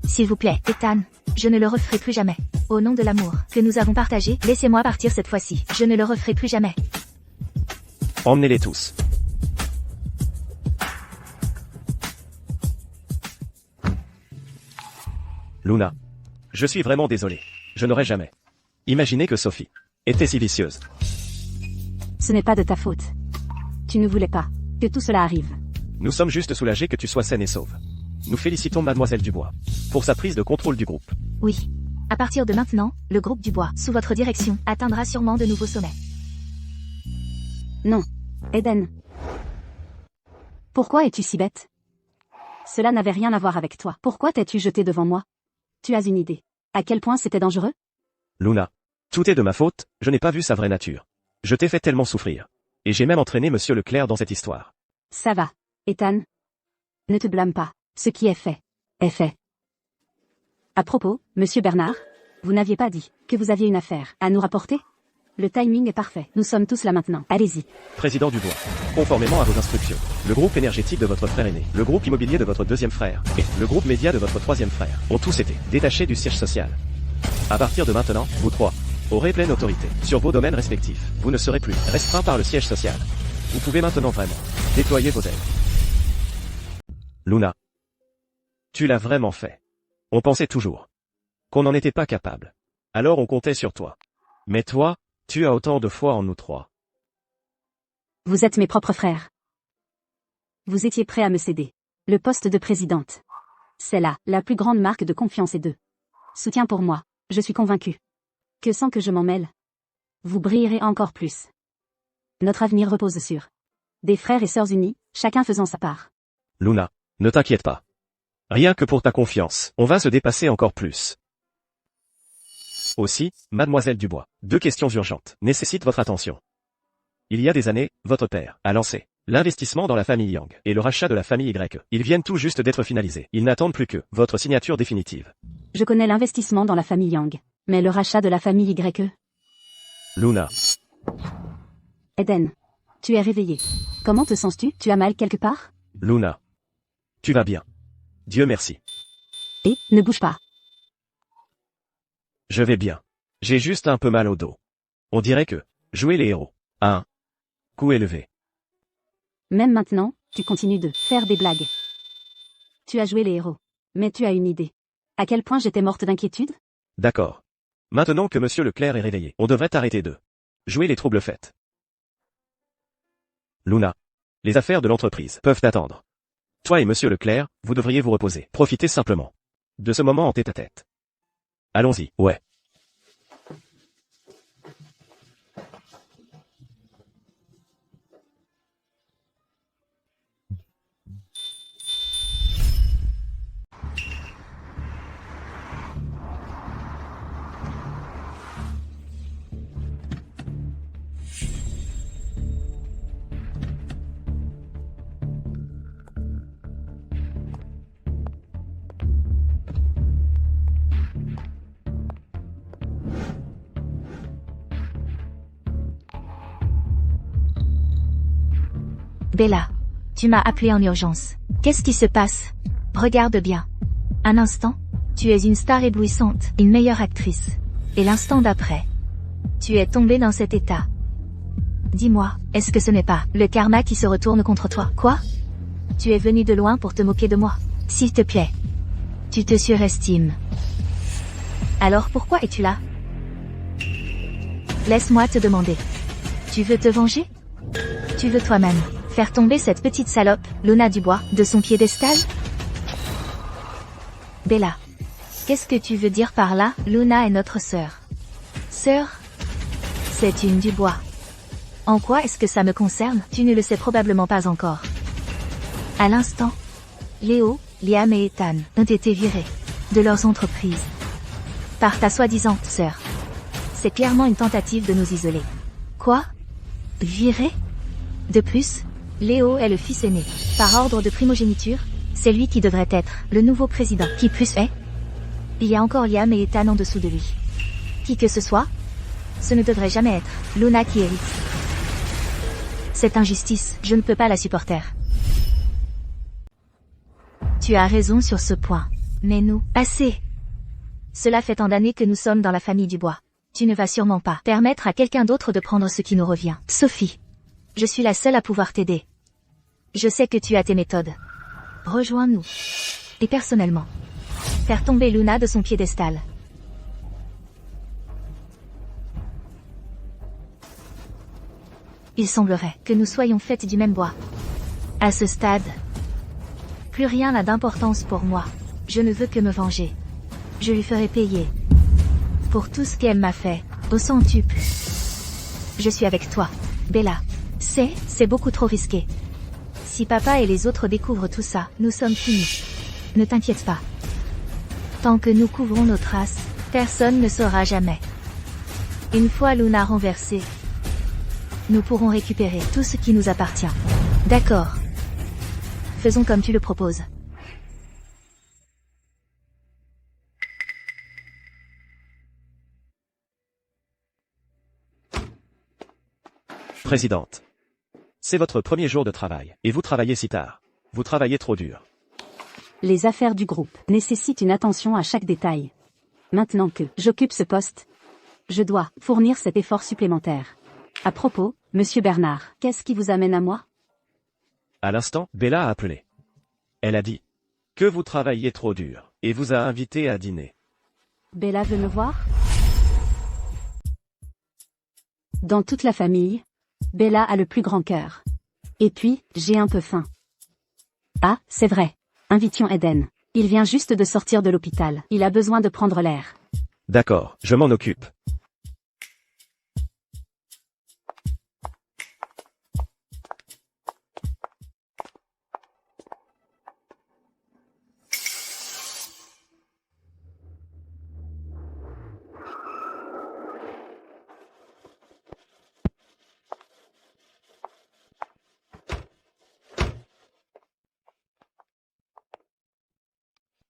S'il vous plaît, Ethan, je ne le referai plus jamais. Au nom de l'amour que nous avons partagé, laissez-moi partir cette fois-ci. Je ne le referai plus jamais.
Emmenez-les tous. Luna. Je suis vraiment désolé. Je n'aurais jamais imaginé que Sophie était si vicieuse.
Ce n'est pas de ta faute. Tu ne voulais pas que tout cela arrive.
Nous sommes juste soulagés que tu sois saine et sauve. Nous félicitons Mademoiselle Dubois pour sa prise de contrôle du groupe.
Oui. À partir de maintenant, le groupe Dubois, sous votre direction, atteindra sûrement de nouveaux sommets.
Non. Eden. Pourquoi es-tu si bête? Cela n'avait rien à voir avec toi. Pourquoi t'es-tu jeté devant moi? Tu as une idée. À quel point c'était dangereux?
Luna. Tout est de ma faute, je n'ai pas vu sa vraie nature. Je t'ai fait tellement souffrir. Et j'ai même entraîné Monsieur Leclerc dans cette histoire.
Ça va, Ethan. Ne te blâme pas. Ce qui est fait fait. À propos, Monsieur Bernard, vous n'aviez pas dit que vous aviez une affaire à nous rapporter? Le timing est parfait. Nous sommes tous là maintenant. Allez-y.
Président Dubois, conformément à vos instructions, le groupe énergétique de votre frère aîné, le groupe immobilier de votre deuxième frère, et le groupe média de votre troisième frère, ont tous été détachés du siège social. À partir de maintenant, vous trois aurez pleine autorité sur vos domaines respectifs. Vous ne serez plus restreints par le siège social. Vous pouvez maintenant vraiment déployer vos ailes. Luna. Tu l'as vraiment fait. On pensait toujours qu'on n'en était pas capable. Alors on comptait sur toi. Mais toi, tu as autant de foi en nous trois.
Vous êtes mes propres frères. Vous étiez prêts à me céder le poste de présidente. C'est là la plus grande marque de confiance et de soutien pour moi. Je suis convaincu que sans que je m'en mêle, vous brillerez encore plus. Notre avenir repose sur des frères et sœurs unis, chacun faisant sa part.
Luna, ne t'inquiète pas. Rien que pour ta confiance, on va se dépasser encore plus. Aussi, Mademoiselle Dubois, 2 questions urgentes nécessitent votre attention. Il y a des années, votre père a lancé l'investissement dans la famille Yang et le rachat de la famille Y. Ils viennent tout juste d'être finalisés. Ils n'attendent plus que votre signature définitive.
Je connais l'investissement dans la famille Yang. Mais le rachat de la famille YE.
Luna.
Eden. Tu es réveillé. Comment te sens-tu? Tu as mal quelque part?
Luna. Tu vas bien. Dieu merci.
Et, ne bouge pas.
Je vais bien. J'ai juste un peu mal au dos. On dirait que jouer les héros a un coût élevé.
Même maintenant, tu continues de faire des blagues. Tu as joué les héros. Mais tu as une idée. À quel point j'étais morte d'inquiétude?
D'accord. Maintenant que Monsieur Leclerc est réveillé, on devrait arrêter de jouer les troubles faits. Luna. Les affaires de l'entreprise peuvent attendre. Toi et Monsieur Leclerc, vous devriez vous reposer. Profitez simplement de ce moment en tête-à-tête. Allons-y, ouais.
Bella, tu m'as appelé en urgence. Qu'est-ce qui se passe? Regarde bien. Un instant, tu es une star éblouissante, une meilleure actrice. Et l'instant d'après, tu es tombée dans cet état. Dis-moi, est-ce que ce n'est pas le karma qui se retourne contre toi? Quoi? Tu es venu de loin pour te moquer de moi. S'il te plaît. Tu te surestimes. Alors pourquoi es-tu là? Laisse-moi te demander. Tu veux te venger? Tu veux toi-même faire tomber cette petite salope, Luna Dubois, de son piédestal? Bella. Qu'est-ce que tu veux dire par là? Luna est notre sœur. Sœur? C'est une Dubois. En quoi est-ce que ça me concerne? Tu ne le sais probablement pas encore. À l'instant, Léo, Liam et Ethan ont été virés de leurs entreprises par ta soi-disant sœur. C'est clairement une tentative de nous isoler. Quoi? Virés? De plus, Léo est le fils aîné. Par ordre de primogéniture, c'est lui qui devrait être le nouveau président. Qui plus est, il y a encore Liam et Ethan en dessous de lui. Qui que ce soit, ce ne devrait jamais être Luna qui hérite. Cette injustice, je ne peux pas la supporter. Tu as raison sur ce point. Mais nous, assez. Cela fait tant d'années que nous sommes dans la famille Dubois. Tu ne vas sûrement pas permettre à quelqu'un d'autre de prendre ce qui nous revient. Sophie. Je suis la seule à pouvoir t'aider. Je sais que tu as tes méthodes. Rejoins-nous. Et personnellement, faire tomber Luna de son piédestal. Il semblerait que nous soyons faites du même bois. À ce stade, plus rien n'a d'importance pour moi. Je ne veux que me venger. Je lui ferai payer pour tout ce qu'elle m'a fait, au centuple. Je suis avec toi, Bella. C'est beaucoup trop risqué. Si papa et les autres découvrent tout ça, nous sommes finis. Ne t'inquiète pas. Tant que nous couvrons nos traces, personne ne saura jamais. Une fois Luna renversée, nous pourrons récupérer tout ce qui nous appartient. D'accord. Faisons comme tu le proposes.
Présidente. C'est votre premier jour de travail, et vous travaillez si tard. Vous travaillez trop dur.
Les affaires du groupe nécessitent une attention à chaque détail. Maintenant que j'occupe ce poste, je dois fournir cet effort supplémentaire. À propos, Monsieur Bernard, qu'est-ce qui vous amène à moi?
À l'instant, Bella a appelé. Elle a dit que vous travailliez trop dur, et vous a invité à dîner.
Bella veut me voir? Dans toute la famille, Bella a le plus grand cœur. Et puis, j'ai un peu faim. Ah, c'est vrai. Invitions Eden. Il vient juste de sortir de l'hôpital. Il a besoin de prendre l'air.
D'accord, je m'en occupe.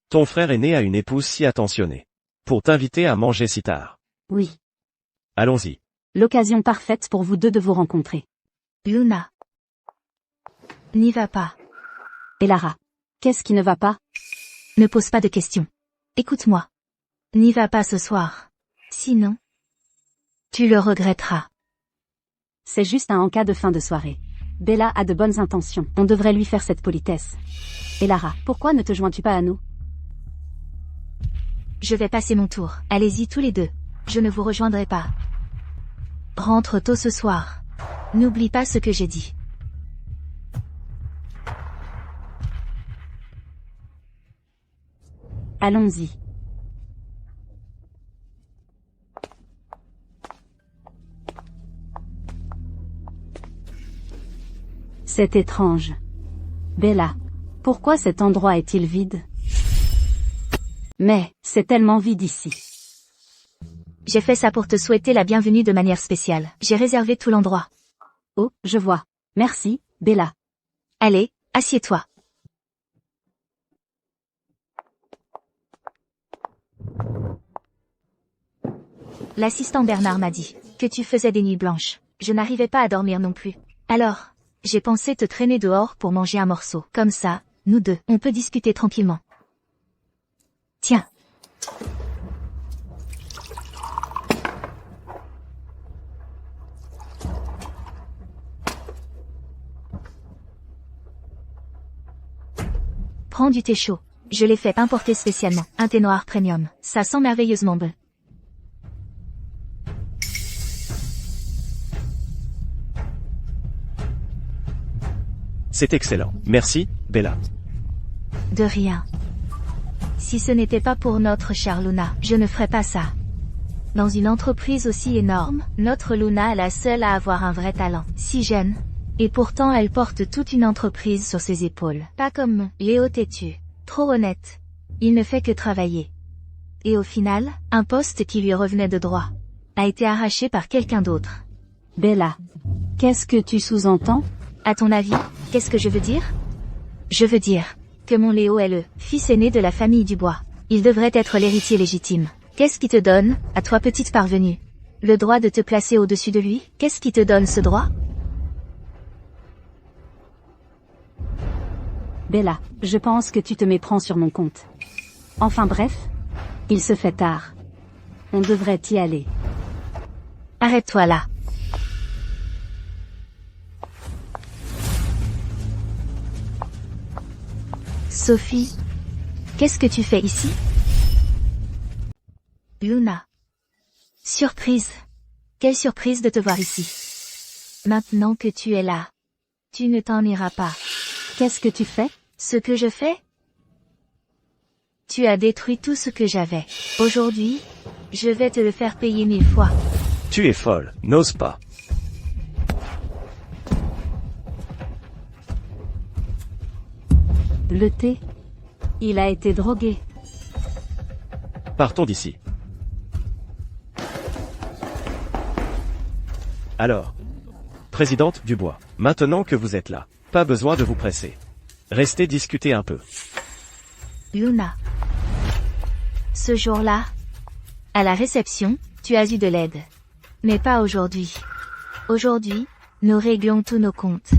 Ton frère aîné a une épouse si attentionnée. Pour t'inviter à manger si tard.
Oui.
Allons-y.
L'occasion parfaite pour vous deux de vous rencontrer.
Luna. N'y va pas.
Et Lara. Qu'est-ce qui ne va pas?
Ne pose pas de questions. Écoute-moi. N'y va pas ce soir. Sinon, tu le regretteras.
C'est juste un encas de fin de soirée. Bella a de bonnes intentions. On devrait lui faire cette politesse. Et Lara, pourquoi ne te joins-tu pas à nous?
Je vais passer mon tour. Allez-y tous les deux. Je ne vous rejoindrai pas. Rentre tôt ce soir. N'oublie pas ce que j'ai dit.
Allons-y. C'est étrange. Bella, pourquoi cet endroit est-il vide? Mais, c'est tellement vide ici.
J'ai fait ça pour te souhaiter la bienvenue de manière spéciale. J'ai réservé tout l'endroit.
Oh, je vois. Merci, Bella.
Allez, assieds-toi. L'assistant Bernard m'a dit que tu faisais des nuits blanches. Je n'arrivais pas à dormir non plus. Alors, j'ai pensé te traîner dehors pour manger un morceau. Comme ça, nous deux, on peut discuter tranquillement. Tiens. Prends du thé chaud. Je l'ai fait importer spécialement. Un thé noir premium. Ça sent merveilleusement bon.
C'est excellent. Merci, Bella.
De rien. Si ce n'était pas pour notre chère Luna, je ne ferais pas ça. Dans une entreprise aussi énorme, notre Luna est la seule à avoir un vrai talent. Si jeune. Et pourtant elle porte toute une entreprise sur ses épaules. Pas comme Léo têtu. Trop honnête. Il ne fait que travailler. Et au final, un poste qui lui revenait de droit a été arraché par quelqu'un d'autre.
Bella, qu'est-ce que tu sous-entends?
À ton avis, qu'est-ce que je veux dire? Je veux dire que mon Léo est le fils aîné de la famille Dubois. Il devrait être l'héritier légitime. Qu'est-ce qui te donne, à toi petite parvenue, le droit de te placer au-dessus de lui? Qu'est-ce qui te donne ce droit?
Bella, je pense que tu te méprends sur mon compte. Enfin bref, il se fait tard. On devrait y aller.
Arrête-toi là. Sophie, qu'est-ce que tu fais ici? Luna. Surprise. Quelle surprise de te voir ici. Maintenant que tu es là, tu ne t'en iras pas.
Qu'est-ce que tu fais?
Ce que je fais? Tu as détruit tout ce que j'avais. Aujourd'hui, je vais te le faire payer 1000 fois.
Tu es folle, n'ose pas.
Le thé. Il a été drogué.
Partons d'ici. Alors, présidente Dubois, maintenant que vous êtes là, pas besoin de vous presser. Restez discuter un peu.
Luna. Ce jour-là, à la réception, tu as eu de l'aide. Mais pas aujourd'hui. Aujourd'hui, nous réglons tous nos comptes.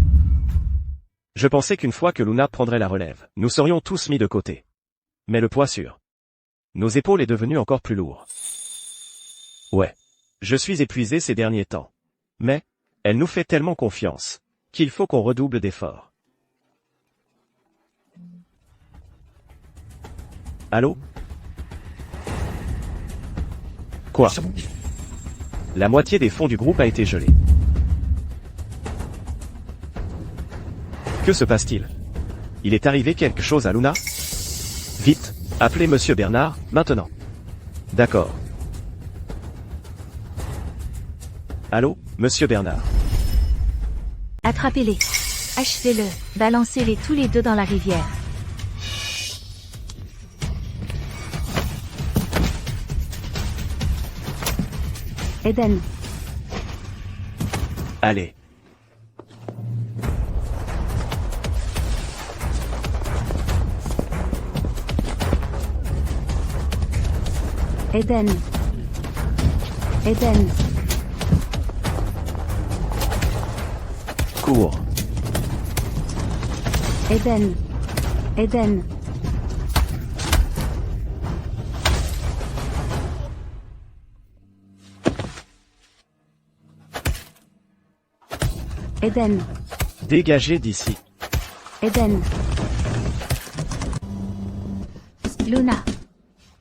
Je pensais qu'une fois que Luna prendrait la relève, nous serions tous mis de côté. Mais le poids sur nos épaules est devenu encore plus lourd. Ouais. Je suis épuisé ces derniers temps. Mais, elle nous fait tellement confiance, qu'il faut qu'on redouble d'efforts. Allô? Quoi? La moitié des fonds du groupe a été gelée. Que se passe-t-il? Il est arrivé quelque chose à Luna? Vite, appelez Monsieur Bernard, maintenant. D'accord. Allô, Monsieur Bernard.
Attrapez-les. Achevez-le. Balancez-les tous les deux dans la rivière.
Eden.
Allez.
Eden. Eden.
Cours.
Eden. Eden. Eden.
Dégagez d'ici.
Eden.
Luna.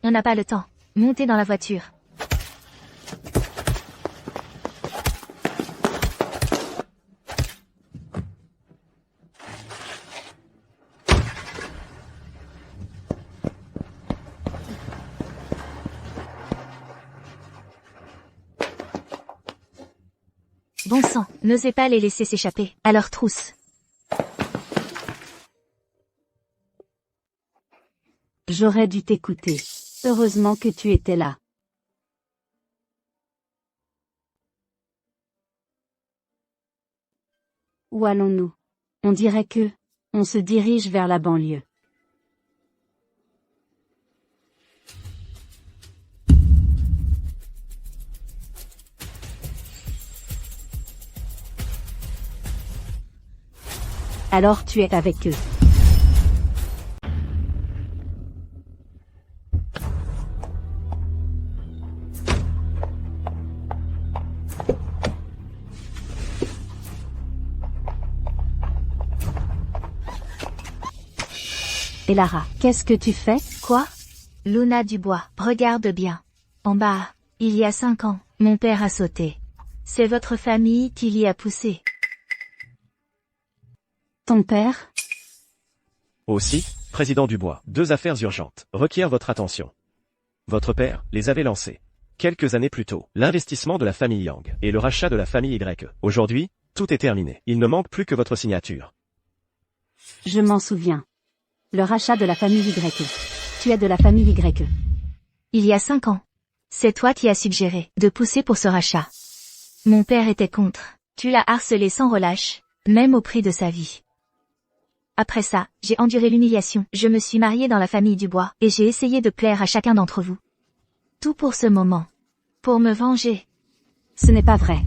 On n'a pas le temps. Montez dans la voiture. Bon sang, n'osez pas les laisser s'échapper. À leur trousse.
J'aurais dû t'écouter. Heureusement que tu étais là. Où allons-nous? On dirait que, on se dirige vers la banlieue. Alors tu es avec eux. Et Lara, qu'est-ce que tu fais?
Quoi? Luna Dubois, regarde bien. En bas, il y a 5 ans, mon père a sauté. C'est votre famille qui l'y a poussé.
Ton père?
Aussi, président Dubois, 2 affaires urgentes requièrent votre attention. Votre père les avait lancées. Quelques années plus tôt, l'investissement de la famille Yang et le rachat de la famille Y. Aujourd'hui, tout est terminé. Il ne manque plus que votre signature.
Je m'en souviens. Le rachat de la famille Y. Tu es de la famille Y.
Il y a 5 ans. C'est toi qui as suggéré de pousser pour ce rachat. Mon père était contre. Tu l'as harcelé sans relâche, même au prix de sa vie. Après ça, j'ai enduré l'humiliation. Je me suis mariée dans la famille Dubois, et j'ai essayé de plaire à chacun d'entre vous. Tout pour ce moment. Pour me venger.
Ce n'est pas vrai.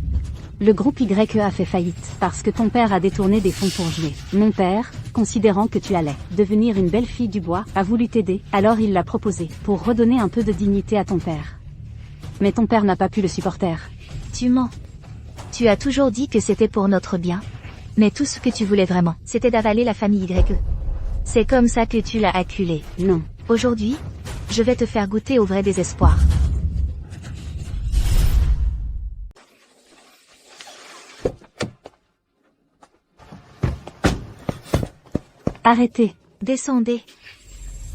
Le groupe Y a fait faillite parce que ton père a détourné des fonds pour jouer. Mon père, considérant que tu allais devenir une belle fille du bois, a voulu t'aider, alors il l'a proposé pour redonner un peu de dignité à ton père. Mais ton père n'a pas pu le supporter.
Tu mens. Tu as toujours dit que c'était pour notre bien. Mais tout ce que tu voulais vraiment, c'était d'avaler la famille Y. C'est comme ça que tu l'as acculé.
Non.
Aujourd'hui, je vais te faire goûter au vrai désespoir.
Arrêtez.
Descendez.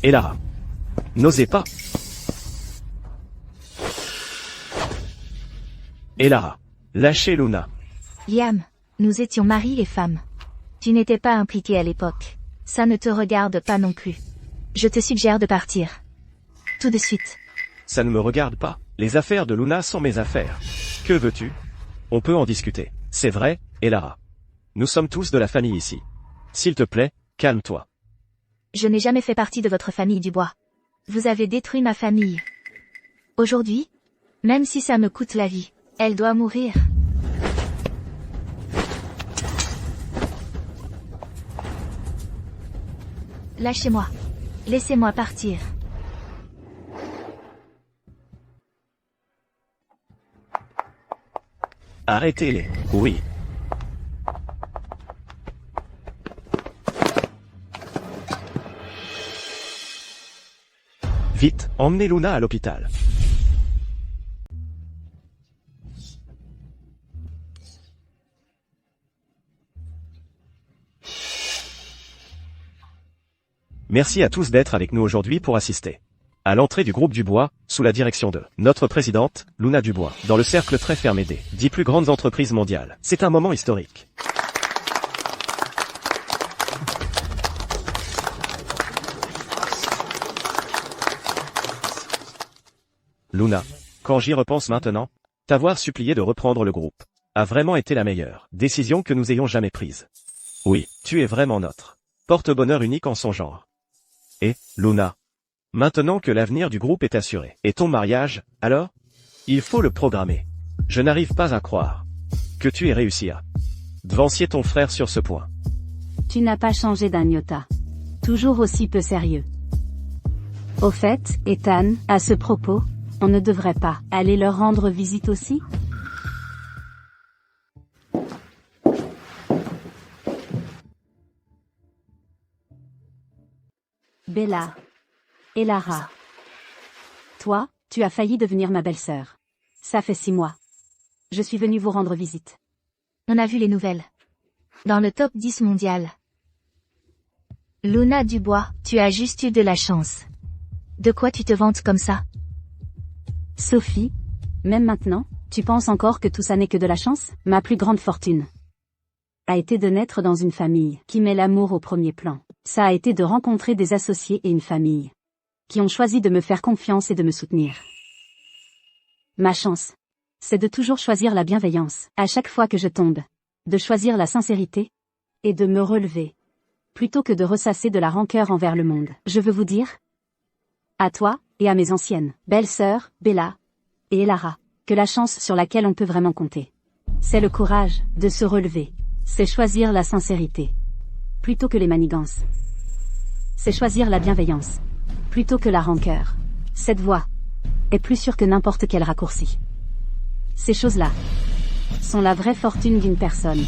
Et Lara. N'osez pas. Et Lara. Lâchez Luna.
Liam, nous étions mari et femme. Tu n'étais pas impliqué à l'époque. Ça ne te regarde pas non plus. Je te suggère de partir. Tout de suite.
Ça ne me regarde pas. Les affaires de Luna sont mes affaires. Que veux-tu? On peut en discuter. C'est vrai, et Lara. Nous sommes tous de la famille ici. S'il te plaît, calme-toi.
Je n'ai jamais fait partie de votre famille Dubois. Vous avez détruit ma famille. Aujourd'hui, même si ça me coûte la vie, elle doit mourir. Lâchez-moi. Laissez-moi partir.
Arrêtez-les. Oui. Vite, emmenez Luna à l'hôpital. Merci à tous d'être avec nous aujourd'hui pour assister à l'entrée du groupe Dubois, sous la direction de notre présidente, Luna Dubois, dans le cercle très fermé des 10 plus grandes entreprises mondiales. C'est un moment historique. Luna, quand j'y repense maintenant, t'avoir supplié de reprendre le groupe a vraiment été la meilleure décision que nous ayons jamais prise. Oui, tu es vraiment notre porte-bonheur unique en son genre. Et, Luna, Maintenant que l'avenir du groupe est assuré. Et ton mariage, alors? Il faut le programmer. Je n'arrive pas à croire que tu aies réussi à devancer ton frère sur ce point.
Tu n'as pas changé d'un iota. Toujours aussi peu sérieux. Au fait, Ethan, à ce propos, on ne devrait pas aller leur rendre visite aussi? Bella. Et Lara. Toi, tu as failli devenir ma belle-sœur. Ça fait 6 mois. Je suis venue vous rendre visite.
On a vu les nouvelles. Dans le top 10 mondial. Luna Dubois, tu as juste eu de la chance. De quoi tu te vantes comme ça?
Sophie, même maintenant, tu penses encore que tout ça n'est que de la chance? Ma plus grande fortune a été de naître dans une famille qui met l'amour au premier plan. Ça a été de rencontrer des associés et une famille qui ont choisi de me faire confiance et de me soutenir. Ma chance, c'est de toujours choisir la bienveillance à chaque fois que je tombe, de choisir la sincérité et de me relever, plutôt que de ressasser de la rancœur envers le monde. Je veux vous dire, à toi, et à mes anciennes belles-sœurs, Bella et Elara, que la chance sur laquelle on peut vraiment compter, c'est le courage de se relever. C'est choisir la sincérité, plutôt que les manigances. C'est choisir la bienveillance, plutôt que la rancœur. Cette voie est plus sûre que n'importe quel raccourci. Ces choses-là sont la vraie fortune d'une personne.